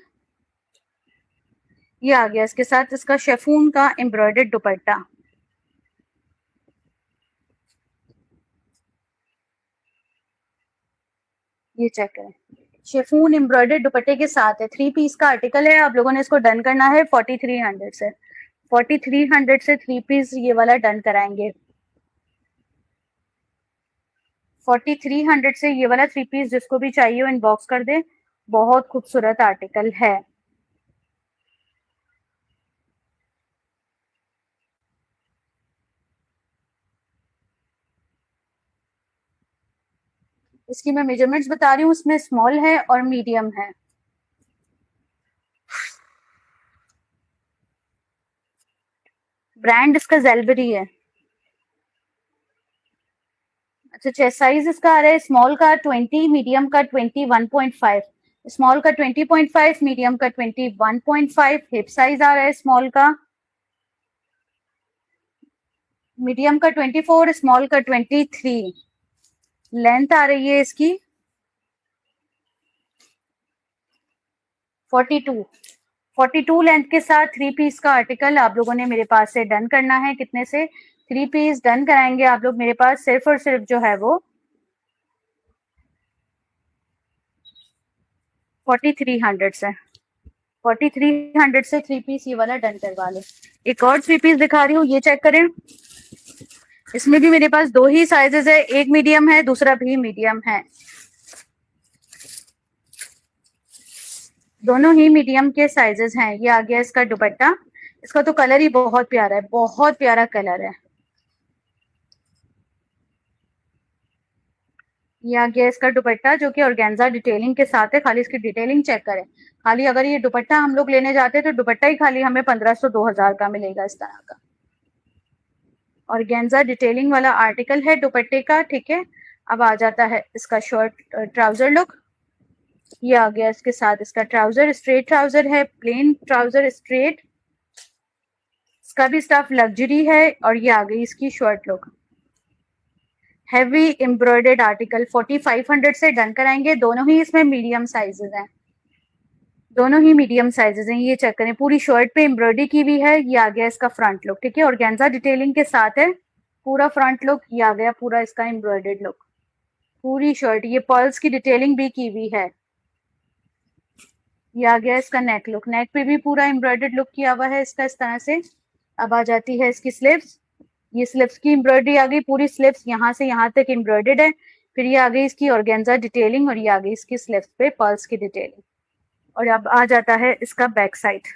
ये आ गया इसके साथ इसका शेफून का एम्ब्रॉयडर्ड दुपट्टा। ये चेक करें, शेफून एम्ब्रॉयडर्ड दुपट्टे के साथ है। 3 पीस का आर्टिकल है। आप लोगों ने इसको डन करना है 4300 से। 4300 से 3 पीस ये वाला डन कराएंगे। 4300 से ये वाला 3 पीस जिसको भी चाहिए वो इनबॉक्स कर दे। बहुत खूबसूरत आर्टिकल है। इसकी मैं मेजरमेंट्स बता रही हूँ, उसमें स्मॉल है और मीडियम है। ब्रांड इसका जेलबरी है। अच्छा, चेस्ट साइज इसका आ रहा है स्मॉल का 20, मीडियम का 21.5। स्मॉल का 20.5, मीडियम का 21.5। हिप साइज आ रहा है स्मॉल का, मीडियम का 24, स्मॉल का 23। लेंथ आ रही है इसकी 42 लेंथ के साथ 3 पीस का आर्टिकल आप लोगों ने मेरे पास से डन करना है। कितने से? 3 पीस डन कराएंगे आप लोग मेरे पास सिर्फ और सिर्फ जो है वो 4300 से। 4300 से 3 पीस ये वाला डन करवा ले। एक और 3 पीस दिखा रही हूँ, ये चेक करें। इसमें भी मेरे पास दो ही साइजेस है, एक मीडियम है दूसरा भी मीडियम है, दोनों ही मीडियम के साइजेस हैं। ये आ गया इसका दुपट्टा। इसका तो कलर ही बहुत प्यारा है, बहुत प्यारा कलर है। ये आ गया इसका दुपट्टा जो कि ऑर्गेन्जा डिटेलिंग के साथ है। खाली इसकी डिटेलिंग चेक करें। खाली अगर ये दुपट्टा हम लोग लेने जाते हैं तो दुपट्टा ही खाली हमें 1500 2000 का मिलेगा इस तरह का। ऑर्गेन्जा डिटेलिंग वाला आर्टिकल है दुपट्टे का, ठीक है। अब आ जाता है इसका शॉर्ट ट्राउजर लुक। ये आ गया इसके साथ इसका ट्राउजर, स्ट्रेट ट्राउजर है, प्लेन ट्राउजर स्ट्रेट। इसका भी स्टफ लग्जरी है। और ये आ गई इसकी short look, heavy embroidered article. 4500 से डन कराएंगे। दोनों ही इसमें मीडियम साइजेस हैं, दोनों ही मीडियम साइजेस हैं। ये चेक करें, पूरी शर्ट पे एम्ब्रॉयडरी की हुई है। ये आ गया इसका फ्रंट लुक, ठीक है। ऑर्गेन्जा डिटेलिंग के साथ है पूरा फ्रंट लुक। ये आ गया पूरा इसका एम्ब्रॉयडर्ड लुक, पूरी शर्ट। ये पर्ल्स की डिटेलिंग भी की हुई है। ये आ गया इसका नेक लुक, नेक पे भी पूरा एम्ब्रॉयडर्ड लुक किया हुआ है इसका इस तरह से। अब आ जाती है इसकी स्लीव्स। ये स्लीव्स की एम्ब्रॉयडरी आ गई, पूरी स्लीव्स यहाँ से यहाँ तक एम्ब्रॉयडर्ड है। फिर ये आ गई इसकी ऑर्गेन्जा डिटेलिंग और ये आ गई इसकी स्लीव्स पे पर्ल्स की डिटेलिंग। और अब आ जाता है इसका बैक साइड।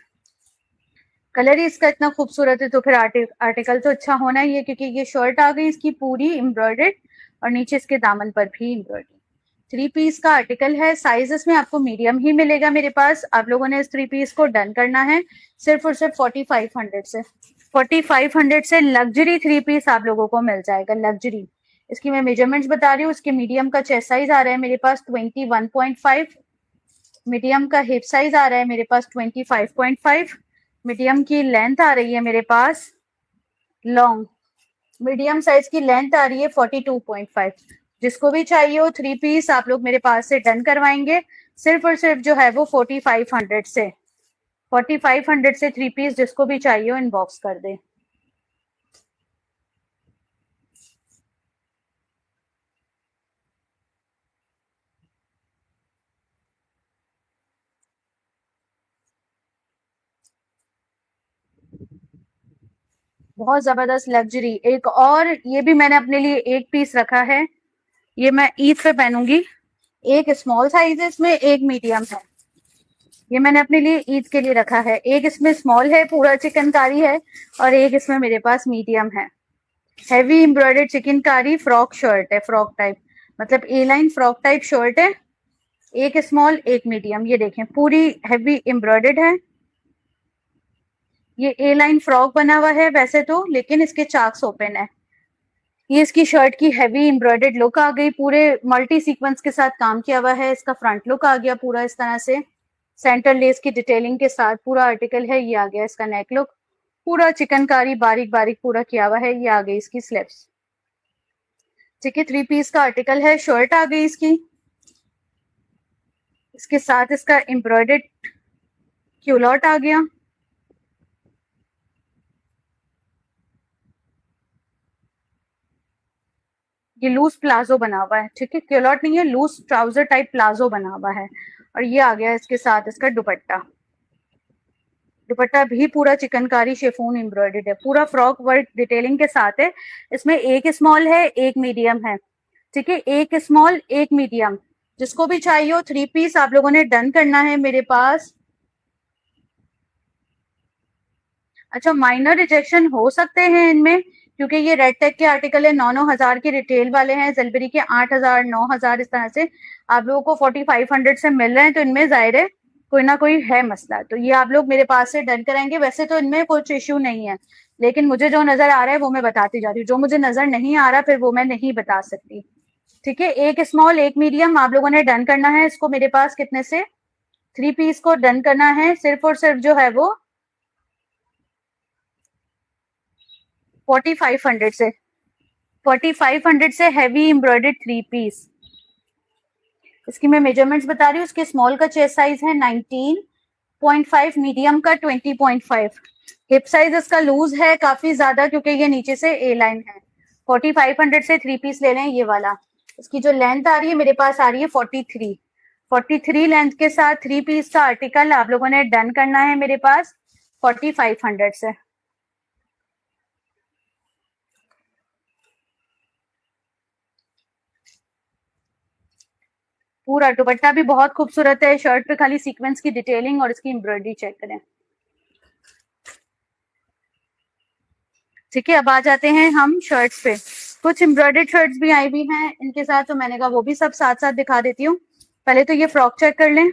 कलर ही इसका इतना खूबसूरत है तो फिर आर्टिकल तो अच्छा होना ही है, क्योंकि ये शर्ट आ गई इसकी पूरी एम्ब्रॉयडर्ड और नीचे इसके दामन पर भी एम्ब्रॉयडरी। 3 पीस का आर्टिकल है। साइजेस में आपको मीडियम ही मिलेगा मेरे पास। आप लोगों ने इस 3 पीस को डन करना है सिर्फ और सिर्फ 4500 से। 4500 से लग्जरी 3 पीस आप लोगों को मिल जाएगा, लग्जरी। इसकी मैं मेजरमेंट्स बता रही हूँ। इसके मीडियम का चेस्ट साइज आ रहा है मेरे पास 21.5, मीडियम का हिप साइज आ रहा है मेरे पास 25.5, मीडियम की लेंथ आ रही है मेरे पास लॉन्ग, मीडियम साइज की लेंथ आ रही है 42.5। जिसको भी चाहिए हो 3 पीस आप लोग मेरे पास से डन करवाएंगे सिर्फ और सिर्फ जो है वो 4500 से। 4500 से 3 पीस जिसको भी चाहिए हो इनबॉक्स कर दे। बहुत जबरदस्त लग्जरी। एक और ये भी मैंने अपने लिए एक पीस रखा है, ये मैं ईद पे पहनूंगी। एक स्मॉल साइज है इसमें, एक मीडियम है। ये मैंने अपने लिए ईद के लिए रखा है। एक इसमें स्मॉल है, पूरा चिकनकारी है, और एक इसमें मेरे पास मीडियम है। Heavy embroidered chikankari frock shirt है, फ्रॉक टाइप, मतलब ए लाइन फ्रॉक टाइप शर्ट है। एक स्मॉल एक मीडियम, ये देखें पूरी हैवी एम्ब्रॉयडर्ड है। ये ए लाइन फ्रॉक बना हुआ है वैसे तो, लेकिन इसके चाक्स ओपन है। ये इसकी शर्ट की हैवी एम्ब्रॉयडर्ड लुक आ गई, पूरे मल्टी सीक्वेंस के साथ काम किया हुआ है। इसका फ्रंट लुक आ गया पूरा इस तरह से, सेंटर लेस की डिटेलिंग के साथ पूरा आर्टिकल है। ये आ गया इसका नेक लुक, पूरा चिकनकारी बारीक बारीक पूरा किया हुआ है। ये आ गई इसकी स्लीव्स, ठीक है। 3 पीस का आर्टिकल है। शर्ट आ गई इसकी, इसके साथ इसका एम्ब्रॉयडर्ड क्यूलॉट आ गया। ये लूज प्लाजो बना हुआ है, ठीक है, क्यूलॉट नहीं है, लूज ट्राउजर टाइप प्लाजो बना हुआ है। और ये आ गया इसके साथ इसका दुपट्टा। दुपट्टा भी पूरा चिकनकारी शेफून एम्ब्रॉयडर्ड है, पूरा फ्रॉक वर्क डिटेलिंग के साथ है। इसमें एक स्मॉल है एक मीडियम है, ठीक है, एक स्मॉल एक मीडियम। जिसको भी चाहिए हो 3 पीस आप लोगों ने डन करना है मेरे पास। अच्छा, माइनर रिजेक्शन हो सकते हैं इनमें, क्योंकि ये रेड टेक के आर्टिकल है, 9-9 हजार के रिटेल वाले हैं, जलबरी के 8000 9000 इस तरह से आप लोगों को 4500 से मिल रहे हैं। तो इनमें जाहिर है कोई ना कोई है मसला, तो ये आप लोग मेरे पास से डन कराएंगे। वैसे तो इनमें कुछ इश्यू नहीं है, लेकिन मुझे जो नजर आ रहा है वो मैं बताती जा रही हूँ, जो मुझे नजर नहीं आ रहा फिर वो मैं नहीं बता सकती, ठीक है। एक स्मॉल एक मीडियम आप लोगों ने डन करना है। इसको मेरे पास कितने से? 3 पीस को डन करना है सिर्फ और सिर्फ जो है वो 4500 से। 4500 से हैवी एम्ब्रॉयडर्ड 3 पीस। इसकी मैं मेजरमेंट्स बता रही हूँ। इसके स्मॉल का चेस्ट साइज है 19.5, मीडियम का 20.5। हिप साइज इसका लूज है काफी ज्यादा क्योंकि ये नीचे से ए लाइन है। 4500 से 3 पीस ले लें ये वाला। इसकी जो लेंथ आ रही है मेरे पास आ रही है 43 लेंथ के साथ 3 पीस का आर्टिकल आप लोगों ने डन करना है मेरे पास 4500 से। पूरा दुपट्टा भी बहुत खूबसूरत है। शर्ट पे खाली सीक्वेंस की डिटेलिंग और इसकी एम्ब्रॉयडरी चेक करें। ठीक है, अब आ जाते हैं हम शर्ट्स पे। कुछ एम्ब्रॉयडर्ड शर्ट्स भी आई हुई हैं इनके साथ, तो मैंने कहा वो भी सब साथ साथ दिखा देती हूँ। पहले तो ये फ्रॉक चेक कर लें।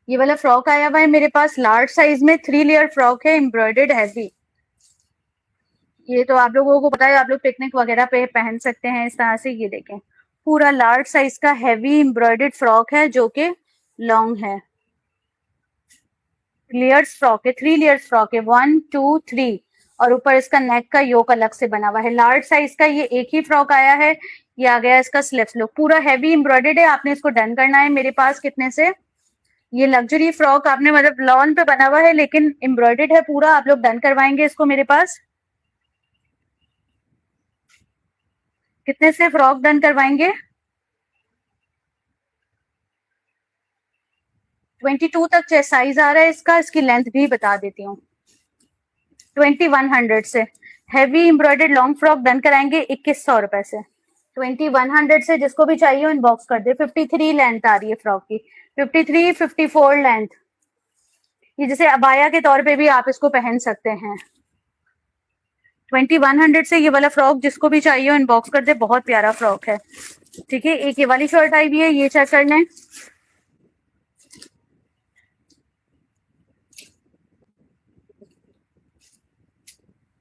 ये वाला फ्रॉक आया हुआ है मेरे पास लार्ज साइज में, 3 लेयर फ्रॉक है, एम्ब्रॉयडर्ड हैवी। ये तो आप लोगों को पता है, आप लोग पिकनिक वगैरह पे पहन सकते हैं इस तरह से। ये देखें, पूरा लार्ज साइज का हैवी एम्ब्रॉयडर्ड फ्रॉक है जो कि लॉन्ग है। लेयर्स फ्रॉक है, 3 लेयर्स फ्रॉक है, 1 2 3, और ऊपर इसका नेक का योक अलग से बना हुआ है। लार्ज साइज का ये एक ही फ्रॉक आया है। ये आ गया इसका स्लीव्स लुक, पूरा हैवी एम्ब्रॉयडर्ड है। आपने इसको डन करना है मेरे पास कितने से। ये लग्जरी फ्रॉक आपने मतलब लॉन पे बना हुआ है लेकिन एम्ब्रॉयडर्ड है पूरा। आप लोग डन करवाएंगे इसको मेरे पास कितने से फ्रॉक डन करवाएंगे। 22 तक चेस्ट साइज आ रहा है इसका। इसकी लेंथ भी बता देती हूँ। 2100 से heavy embroidered long frock done कराएंगे 2100 रुपए से। 2100 से जिसको भी चाहिए इनबॉक्स कर दे। 53 लेंथ आ रही है फ्रॉक की, 53 54 लेंथ। ये जैसे अबाया के तौर पे भी आप इसको पहन सकते हैं। 2100 से ये वाला फ्रॉक जिसको भी चाहिए इनबॉक्स कर दे। बहुत प्यारा फ्रॉक है। ठीक है, एक ये वाली शर्ट आई हुई है, ये चेक कर लें।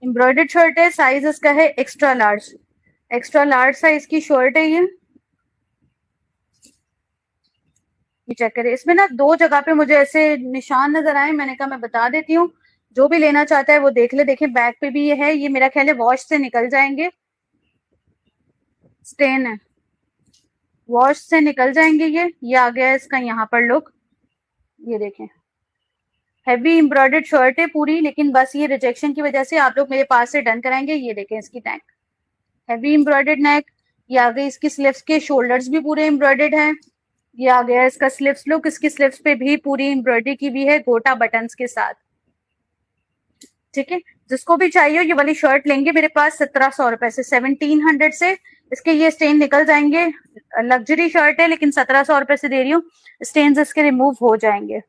एम्ब्रॉयडर्ड शर्ट है, साइज इसका है extra large. Extra large size की शर्ट है ये चेक करें। इसमें ना 2 जगह पे मुझे ऐसे निशान नजर आए, मैंने कहा मैं बता देती हूँ, जो भी लेना चाहता है वो देख ले। देखें बैक पे भी ये है, ये मेरा ख्याल है वॉश से निकल जाएंगे। स्टेन है, वॉश से निकल जाएंगे। ये आ गया इसका यहाँ पर लुक। ये देखें, हैवी एम्ब्रॉयडर्ड शर्ट है पूरी, लेकिन बस ये रिजेक्शन की वजह से आप लोग मेरे पास से डन कराएंगे। ये देखें इसकी नेक, हैवी एम्ब्रॉयडर्ड नेक। ये आ गई इसकी स्लीव्स के शोल्डर्स भी पूरे एम्ब्रॉयडर्ड हैं। ये आ गया इसका स्लीव्स लुक। इसकी स्लीव्स पे भी पूरी एम्ब्रॉयडरी की भी है गोटा बटन्स के साथ। ठीक है, जिसको भी चाहिए ये वाली शर्ट लेंगे मेरे पास 1700 रुपए से, 1700 से। इसके ये स्टेन निकल जाएंगे। लग्जरी शर्ट है लेकिन 1700 रुपए से दे रही हूँ, स्टेन इसके रिमूव हो जाएंगे।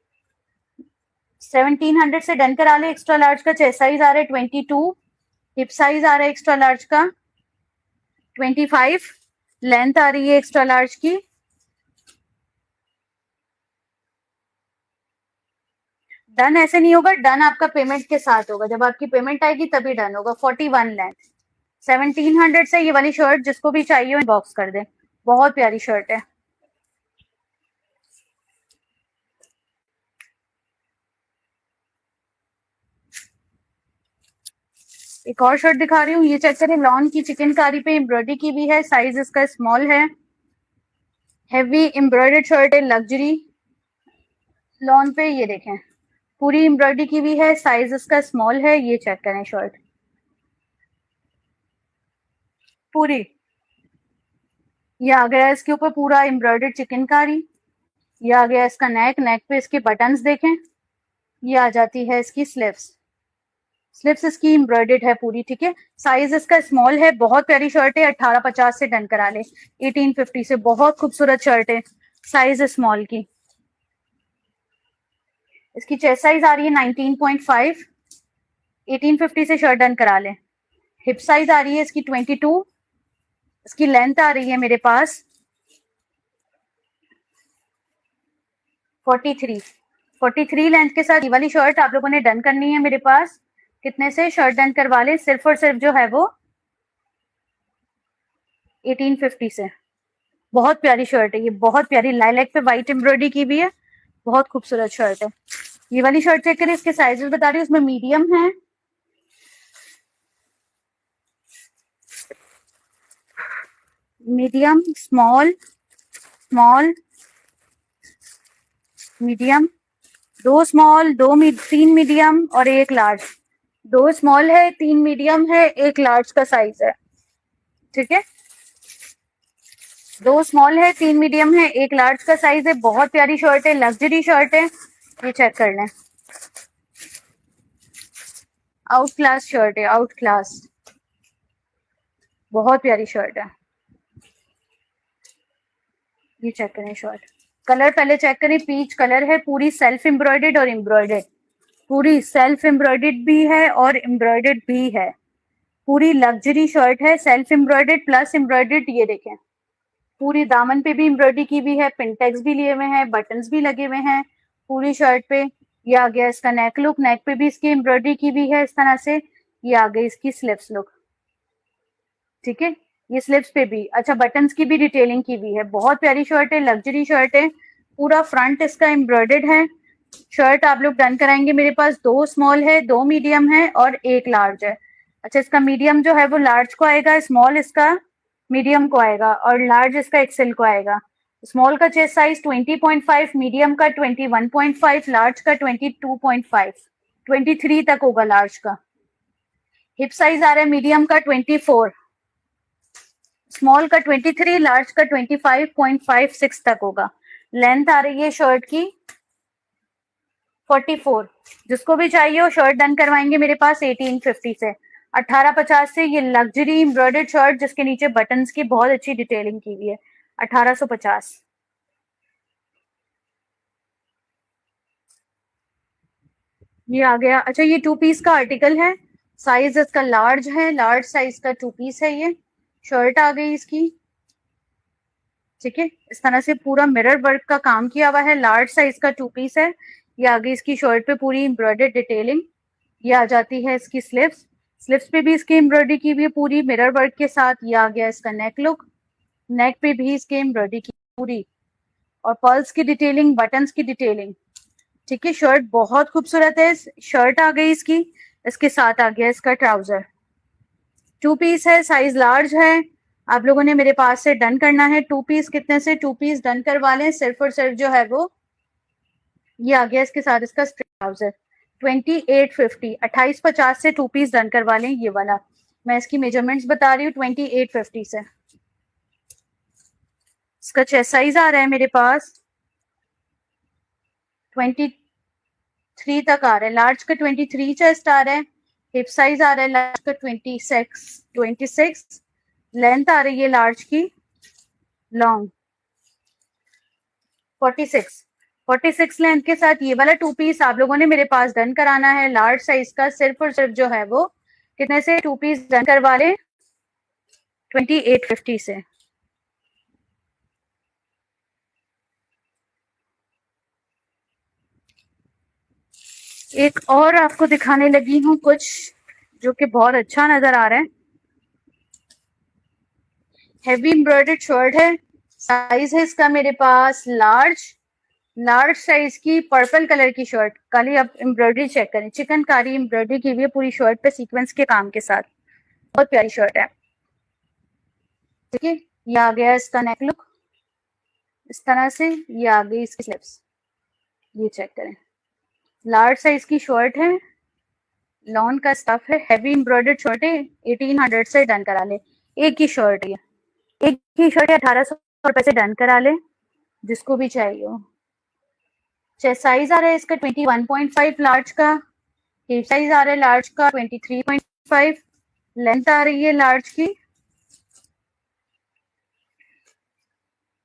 1700 से डन करा ले। एक्स्ट्रा लार्ज का चेस्ट साइज आ रहा है 22, हिप साइज आ रहा है एक्स्ट्रा लार्ज का 25, लेंथ आ रही है एक्स्ट्रा लार्ज की। डन ऐसे नहीं होगा, डन आपका पेमेंट के साथ होगा। जब आपकी पेमेंट आएगी तभी डन होगा। 41 लेंथ, 1700 से ये वाली शर्ट जिसको भी चाहिए बॉक्स कर दे। बहुत प्यारी शर्ट है। एक और शर्ट दिखा रही हूँ, ये चेक करें। लॉन की चिकनकारी पे एम्ब्रॉयडरी की भी है, साइज इसका स्मॉल है। हैवी एम्ब्रॉयडर्ड शर्ट है, लग्जरी लॉन पे। ये देखें, पूरी एम्ब्रॉयडरी की भी है, साइज इसका स्मॉल है। ये चेक करें शर्ट पूरी। ये आ गया इसके ऊपर पूरा एम्ब्रॉयडर्ड चिकनकारी। ये आ गया इसका नेक, नेक पे इसके बटन्स देखें। ये आ जाती है इसकी स्लीव्स, स्लीव्स इसकी एम्ब्रॉयडर्ड है पूरी। ठीक है, साइज इसका स्मॉल है। बहुत प्यारी शर्ट है, 1850 से डन करा ले। 1850 से बहुत खूबसूरत शर्ट है, साइज स्मॉल की। इसकी चेस्ट साइज आ रही है 19.5, 1850 से शर्ट डन करा ले। हिप साइज आ रही है इसकी 22, इसकी लेंथ आ रही है मेरे पास 43 लेंथ के साथ। ये वाली शर्ट आप लोगों ने डन करनी है मेरे पास कितने से शर्ट डन करवा ले। सिर्फ और सिर्फ जो है वो 1850 से। बहुत प्यारी शर्ट है ये, बहुत प्यारी लाइलैक पे व्हाइट एम्ब्रॉयडरी की भी है, बहुत खूबसूरत शर्ट है। ये वाली शर्ट चेक करें, इसके साइजेस बता रही हूँ। उसमें मीडियम है, मीडियम, स्मॉल, स्मॉल, मीडियम, दो स्मॉल, तीन मीडियम और एक लार्ज। दो स्मॉल है, तीन मीडियम है, एक लार्ज का साइज है। ठीक है, दो स्मॉल है, तीन मीडियम है, एक लार्ज का साइज है। बहुत प्यारी शर्ट है, लग्जरी शर्ट है, ये चेक कर लें। आउट क्लास शर्ट है, आउट क्लास, बहुत प्यारी शर्ट है। ये चेक करें शर्ट, कलर पहले चेक करें। पीच कलर है, पूरी सेल्फ एम्ब्रॉयडेड और एम्ब्रॉयडेड, पूरी सेल्फ एम्ब्रॉयडेड भी है और एम्ब्रॉयडेड भी है। पूरी लग्जरी शर्ट है, सेल्फ एम्ब्रॉयडेड प्लस एम्ब्रॉयडेड। ये देखें, पूरी दामन पे भी एम्ब्रॉयडरी की हुई है, पिंटेक्स भी लिए हुए हैं, बटन्स भी लगे हुए हैं पूरी शर्ट पे। ये आ गया इसका नेक लुक, नेक पे भी इसकी एम्ब्रॉयडरी की हुई है इस तरह से। ये आ गई इसकी स्लीव्स लुक। ठीक है, ये स्लीव्स पे भी अच्छा बटन्स की भी डिटेलिंग की हुई है। बहुत प्यारी शर्ट है, लग्जरी शर्ट है, पूरा फ्रंट इसका एम्ब्रॉयडेड है। शर्ट आप लोग डन कराएंगे। मेरे पास दो स्मॉल है, दो मीडियम है और एक लार्ज है। अच्छा, इसका मीडियम जो है वो लार्ज को आएगा, स्मॉल इसका मीडियम को आएगा और लार्ज इसका एक्सेल को आएगा। स्मॉल का चेस्ट साइज 20.5, मीडियम का 21.5, लार्ज का 22.5, 23 तक होगा लार्ज का। हिप साइज आ रहा है मीडियम का 24, स्मॉल का 23, लार्ज का 25.56 तक होगा। लेंथ आ रही है शर्ट की 44। जिसको भी चाहिए वो शर्ट डन करवाएंगे मेरे पास 1850 से। 1850 से ये लग्जरी एम्ब्रॉयडर्ड शर्ट जिसके नीचे बटन्स की बहुत अच्छी डिटेलिंग की हुई है, 1850। ये आ गया। अच्छा, ये टू पीस का आर्टिकल है, साइज इसका लार्ज है, लार्ज साइज का टू पीस है। ये शर्ट आ गई इसकी। ठीक है, इस तरह से पूरा मिरर वर्क का काम किया हुआ है, लार्ज साइज का टू पीस है। ये आगे इसकी शर्ट पे पूरी एम्ब्रॉयडर्ड डिटेलिंग। ये आ जाती है इसकी स्लीव्स, स्लीव्स पे भी इसकी एम्ब्रॉयडरी की हुई है पूरी मिरर वर्क के साथ। ये आ गया इसका नेक लुक, नेक पे भी इसके एम्ब्रॉयडरी की पूरी और पर्ल्स की डिटेलिंग, बटन्स की डिटेलिंग। ठीक है, शर्ट बहुत खूबसूरत है। शर्ट आ गई इसकी, इसके साथ आ गया इसका ट्राउजर। टू पीस है, साइज लार्ज है। आप लोगों ने मेरे पास से डन करना है। टू पीस कितने से टू पीस डन करवा लें, सिर्फ और सिर्फ जो है वो ये आ गया इसके साथ इसका ट्राउजर 2850, 2850 से टू पीस डन करवा लें। ये वाला मैं इसकी मेजरमेंट्स बता रही हूँ, 2850 से। इसका चेस्ट साइज आ रहा है मेरे पास 23 तक आ रहा है, लार्ज का 23 चेस्ट आ रहा है। हिप साइज आ रहा है लार्ज का 26, लेंथ आ रही है लार्ज की लॉन्ग 46 लेंथ के साथ ये वाला टू पीस आप लोगों ने मेरे पास डन कराना है। लार्ज साइज का सिर्फ और सिर्फ जो है वो कितने से टू पीस डन करवा ले, 2850 से। एक और आपको दिखाने लगी हूँ कुछ जो कि बहुत अच्छा नजर आ रहा है। हैवी एम्ब्रॉयडर्ड शर्ट है, साइज है इसका मेरे पास लार्ज, लार्ज साइज की पर्पल कलर की शर्ट। काली आप एम्ब्रॉयडरी चेक करें, चिकनकारी एम्ब्रॉयडरी की हुई है पूरी शर्ट पे सीक्वेंस के काम के साथ। बहुत प्यारी शर्ट है। ठीक है, ये आ गया इसका नेक लुक इस तरह से। ये आ गई इसकी स्लिप्स, ये चेक करें। लार्ज साइज की शर्ट है, लॉन का स्टफ है, हैवी एम्ब्रॉयडर्ड शर्ट है। 1800 से डन करा ले। एक ही शर्ट है, एक ही शर्ट है, 1800 रुपए से डन करा ले जिसको भी चाहिए हो। चेस्ट साइज आ रहा है इसका 21.5 लार्ज का, हिप साइज आ रहा है लार्ज का 23.5, लेंथ आ रही है लार्ज की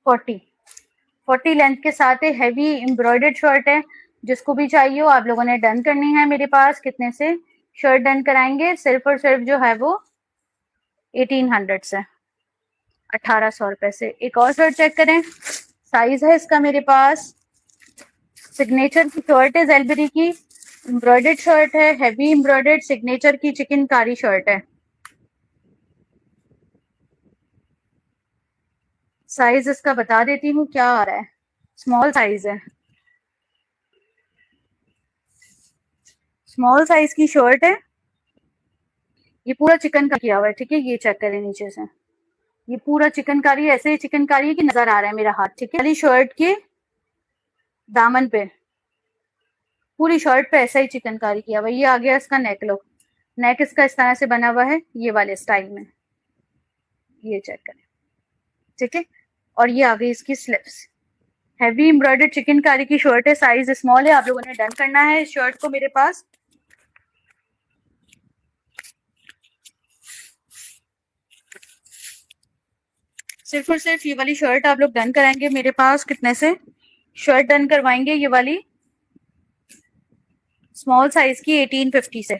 40 लेंथ के साथ है। हैवी एम्ब्रॉयडर्ड शर्ट है, जिसको भी चाहिए हो आप लोगों ने डन करनी है मेरे पास। कितने से शर्ट डन कराएंगे, सिर्फ और सिर्फ जो है वो 1800 से, 1800 रुपए से। एक और शर्ट चेक करें, साइज है इसका मेरे पास सिग्नेचर की शर्ट है, जेलबेरी की एम्ब्रॉयडर्ड शर्ट है, हैवी एम्ब्रॉयडर्ड सिग्नेचर की चिकनकारी शर्ट है। साइज इसका बता देती हूँ क्या आ रहा है, स्मॉल साइज है, स्मॉल साइज की शर्ट है। ये पूरा चिकन का किया हुआ है। ठीक है, ये चेक करें नीचे से, ये पूरा चिकनकारी ऐसे चिकनकारी है कि नजर आ रहा है मेरा हाथ, ठीक है। वाली शर्ट के दामन पे, पूरी शर्ट पे ऐसा ही चिकनकारी किया हुआ। ये आ गया इसका नेक लुक। नेक इसका इस तरह से बना हुआ है, ये वाले स्टाइल में, ये चेक करें, ठीक है। और ये आ गई इसकी स्लिप्स। हैवी एम्ब्रॉयडर्ड चिकनकारी की शर्ट है, साइज स्मॉल है। आप लोगों ने डन करना है इस शर्ट को मेरे पास। सिर्फ और सिर्फ ये वाली शर्ट आप लोग डन कराएंगे मेरे पास। कितने से शर्ट डन करवाएंगे? ये वाली स्मॉल साइज की 1850 से,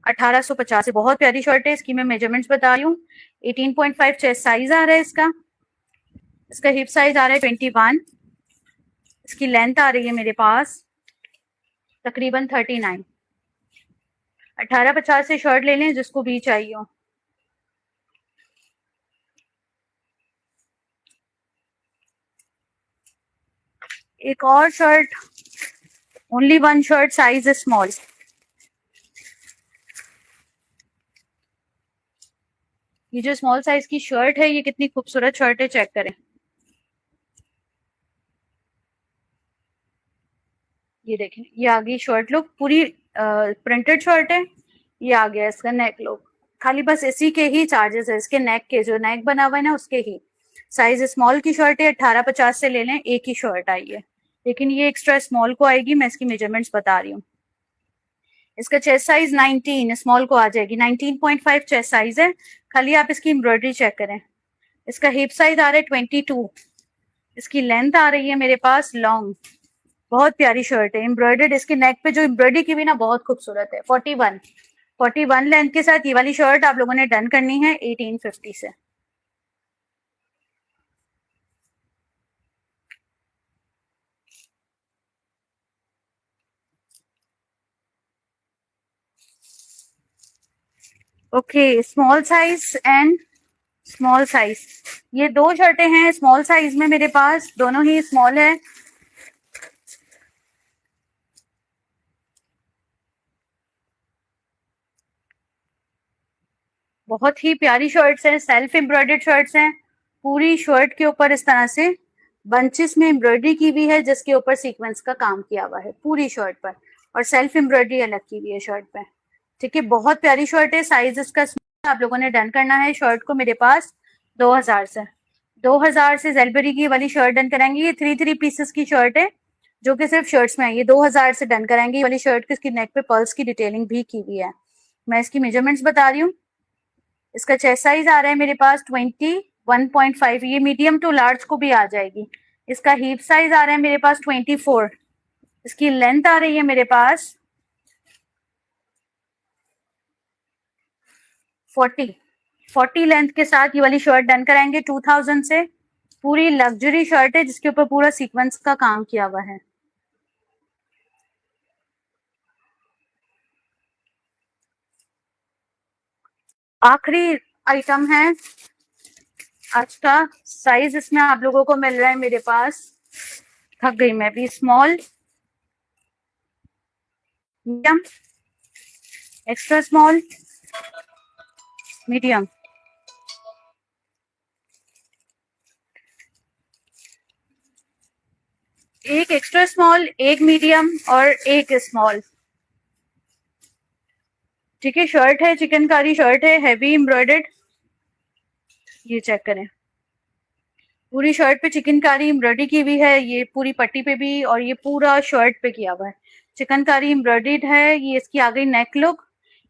1850 से। बहुत प्यारी शर्ट है, इसकी मैं मेजरमेंट्स बता रही हूँ। 18.5 चेस्ट साइज आ रहा है इसका। इसका हिप साइज आ रहा है 21। इसकी लेंथ आ रही है मेरे पास तकरीबन 39। 1850 से शर्ट ले लें जिसको भी चाहिए हो। एक और shirt, only one shirt, size small. ये जो स्मॉल साइज की शर्ट है, ये कितनी खूबसूरत शर्ट है, चेक करें। ये देखें, ये आ गई शर्ट लुक, पूरी प्रिंटेड शर्ट है। ये आ गया इसका नेक लुक। खाली बस इसी के ही चार्जेस है, इसके नेक के, जो नेक बना हुआ है ना उसके ही। साइज स्मॉल की शर्ट है, 1850 से ले लें। एक ही शर्ट आई है, लेकिन ये एक्स्ट्रा स्मॉल को आएगी। मैं इसकी मेजरमेंट्स बता रही हूँ। इसका चेस्ट साइज 19 स्मॉल को आ जाएगी। 19.5 चेस्ट साइज है। खाली आप इसकी एम्ब्रॉयडरी चेक करें। इसका हिप साइज आ रहा है 22। इसकी लेंथ आ रही है मेरे पास लॉन्ग। बहुत प्यारी शर्ट है, एम्ब्रॉयडर्ड। इसके नेक पे जो एम्ब्रॉयडरी की हुई ना, बहुत खूबसूरत है। 41 लेंथ के साथ ये वाली शर्ट आप लोगों ने डन करनी है 1850 से। Okay, small size and small size, ये दो शर्टें हैं स्मॉल साइज में मेरे पास, दोनों ही स्मॉल है। बहुत ही प्यारी शर्ट्स हैं, सेल्फ एम्ब्रॉयडर्ड शर्ट्स हैं। पूरी शर्ट के ऊपर इस तरह से बंचेस में एम्ब्रॉयडरी की हुई है, जिसके ऊपर सीक्वेंस का काम किया हुआ है पूरी शर्ट पर, और सेल्फ एम्ब्रॉयडरी अलग की हुई है शर्ट पे, ठीक है। बहुत प्यारी शर्ट है, साइज इसका स्मॉल। आप लोगों ने डन करना है शर्ट को मेरे पास 2000 से। 2000 से जेलबेरी की वाली शर्ट डन कराएंगे। ये 3 पीसेस की शर्ट है, जो कि सिर्फ शर्ट्स में आई है। 2000 से डन कराएंगे ये वाली शर्ट की। इसकी नेक पे पर्ल्स की डिटेलिंग भी की हुई है। मैं इसकी मेजरमेंट्स बता रही हूँ। इसका चेस्ट साइज आ रहा है मेरे पास 21.5, ये मीडियम टू लार्ज को भी आ जाएगी। इसका हीप साइज आ रहा है मेरे पास 24। इसकी लेंथ आ रही है मेरे पास 40 लेंथ के साथ ये वाली शर्ट डन कराएंगे 2000 से। पूरी लग्जरी शर्ट है, जिसके ऊपर पूरा सीक्वेंस का काम किया हुआ है। आखिरी आइटम है आज का। साइज इसमें आप लोगों को मिल रहा है मेरे पास, थक गई मैं भी, small, medium, extra small, medium. एक एक्स्ट्रा स्मॉल, एक मीडियम और एक स्मॉल, ठीक है। शर्ट है, चिकनकारी शर्ट है, हैवी एम्ब्रॉयडर्ड। ये चेक करें, पूरी शर्ट पे चिकनकारी एम्ब्रॉयडरी की हुई है। ये पूरी पट्टी पे भी, और ये पूरा शर्ट पे किया हुआ है, चिकनकारी एम्ब्रॉयडर्ड है। ये इसकी आ गई नेक लुक,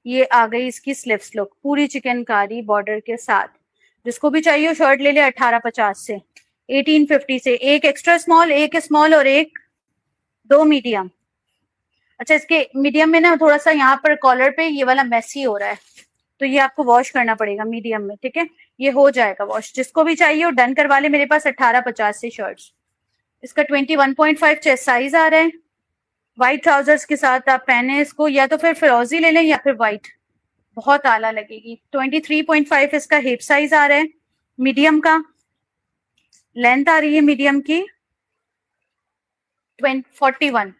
ये आ गई इसकी स्लीव्स लुक, पूरी चिकनकारी बॉर्डर के साथ। जिसको भी चाहिए शर्ट ले ले 1850 से, 1850 से। एक एक्स्ट्रा स्मॉल, एक स्मॉल और एक, दो मीडियम। अच्छा, इसके मीडियम में ना थोड़ा सा यहाँ पर कॉलर पे ये वाला मेसी हो रहा है, तो ये आपको वॉश करना पड़ेगा मीडियम में, ठीक है। ये हो जाएगा वॉश। जिसको भी चाहिए वो डन करवा ले मेरे पास 1850 से शर्ट्स। इसका 21.5 चेस्ट साइज आ रहा है। व्हाइट ट्राउजर्स के साथ आप पहने इसको, या तो फिर फिरोजी ले लें या फिर व्हाइट, बहुत आला लगेगी। 23.5 इसका हिप साइज आ रहा है मीडियम का। लेंथ आ रही है मीडियम की 41,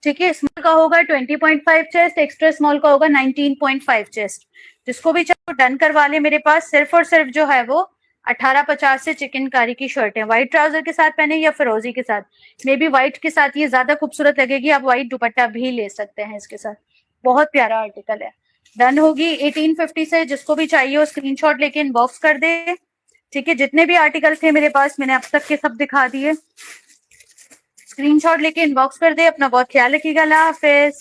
ठीक है। स्मॉल का होगा 20.5 चेस्ट, एक्स्ट्रा स्मॉल का होगा 19.5 चेस्ट। जिसको भी चाहो डन करवा ले मेरे पास। सिर्फ और सिर्फ जो है वो 1850 से चिकनकारी की शर्ट है, व्हाइट ट्राउजर के साथ पहने या फिरोजी के साथ, मे बी व्हाइट के साथ ये ज्यादा खूबसूरत लगेगी, आप व्हाइट दुपट्टा भी ले सकते हैं इसके साथ, बहुत प्यारा आर्टिकल है। डन होगी 1850 से, जिसको भी चाहिए वो स्क्रीनशॉट लेके इनबॉक्स कर दे। ठीक है, जितने भी आर्टिकल थे मेरे पास मैंने अब तक के सब दिखा दिए, स्क्रीनशॉट लेके इनबॉक्स कर दे। अपना बहुत ख्याल रखिएगा, अल्लाह हाफिज।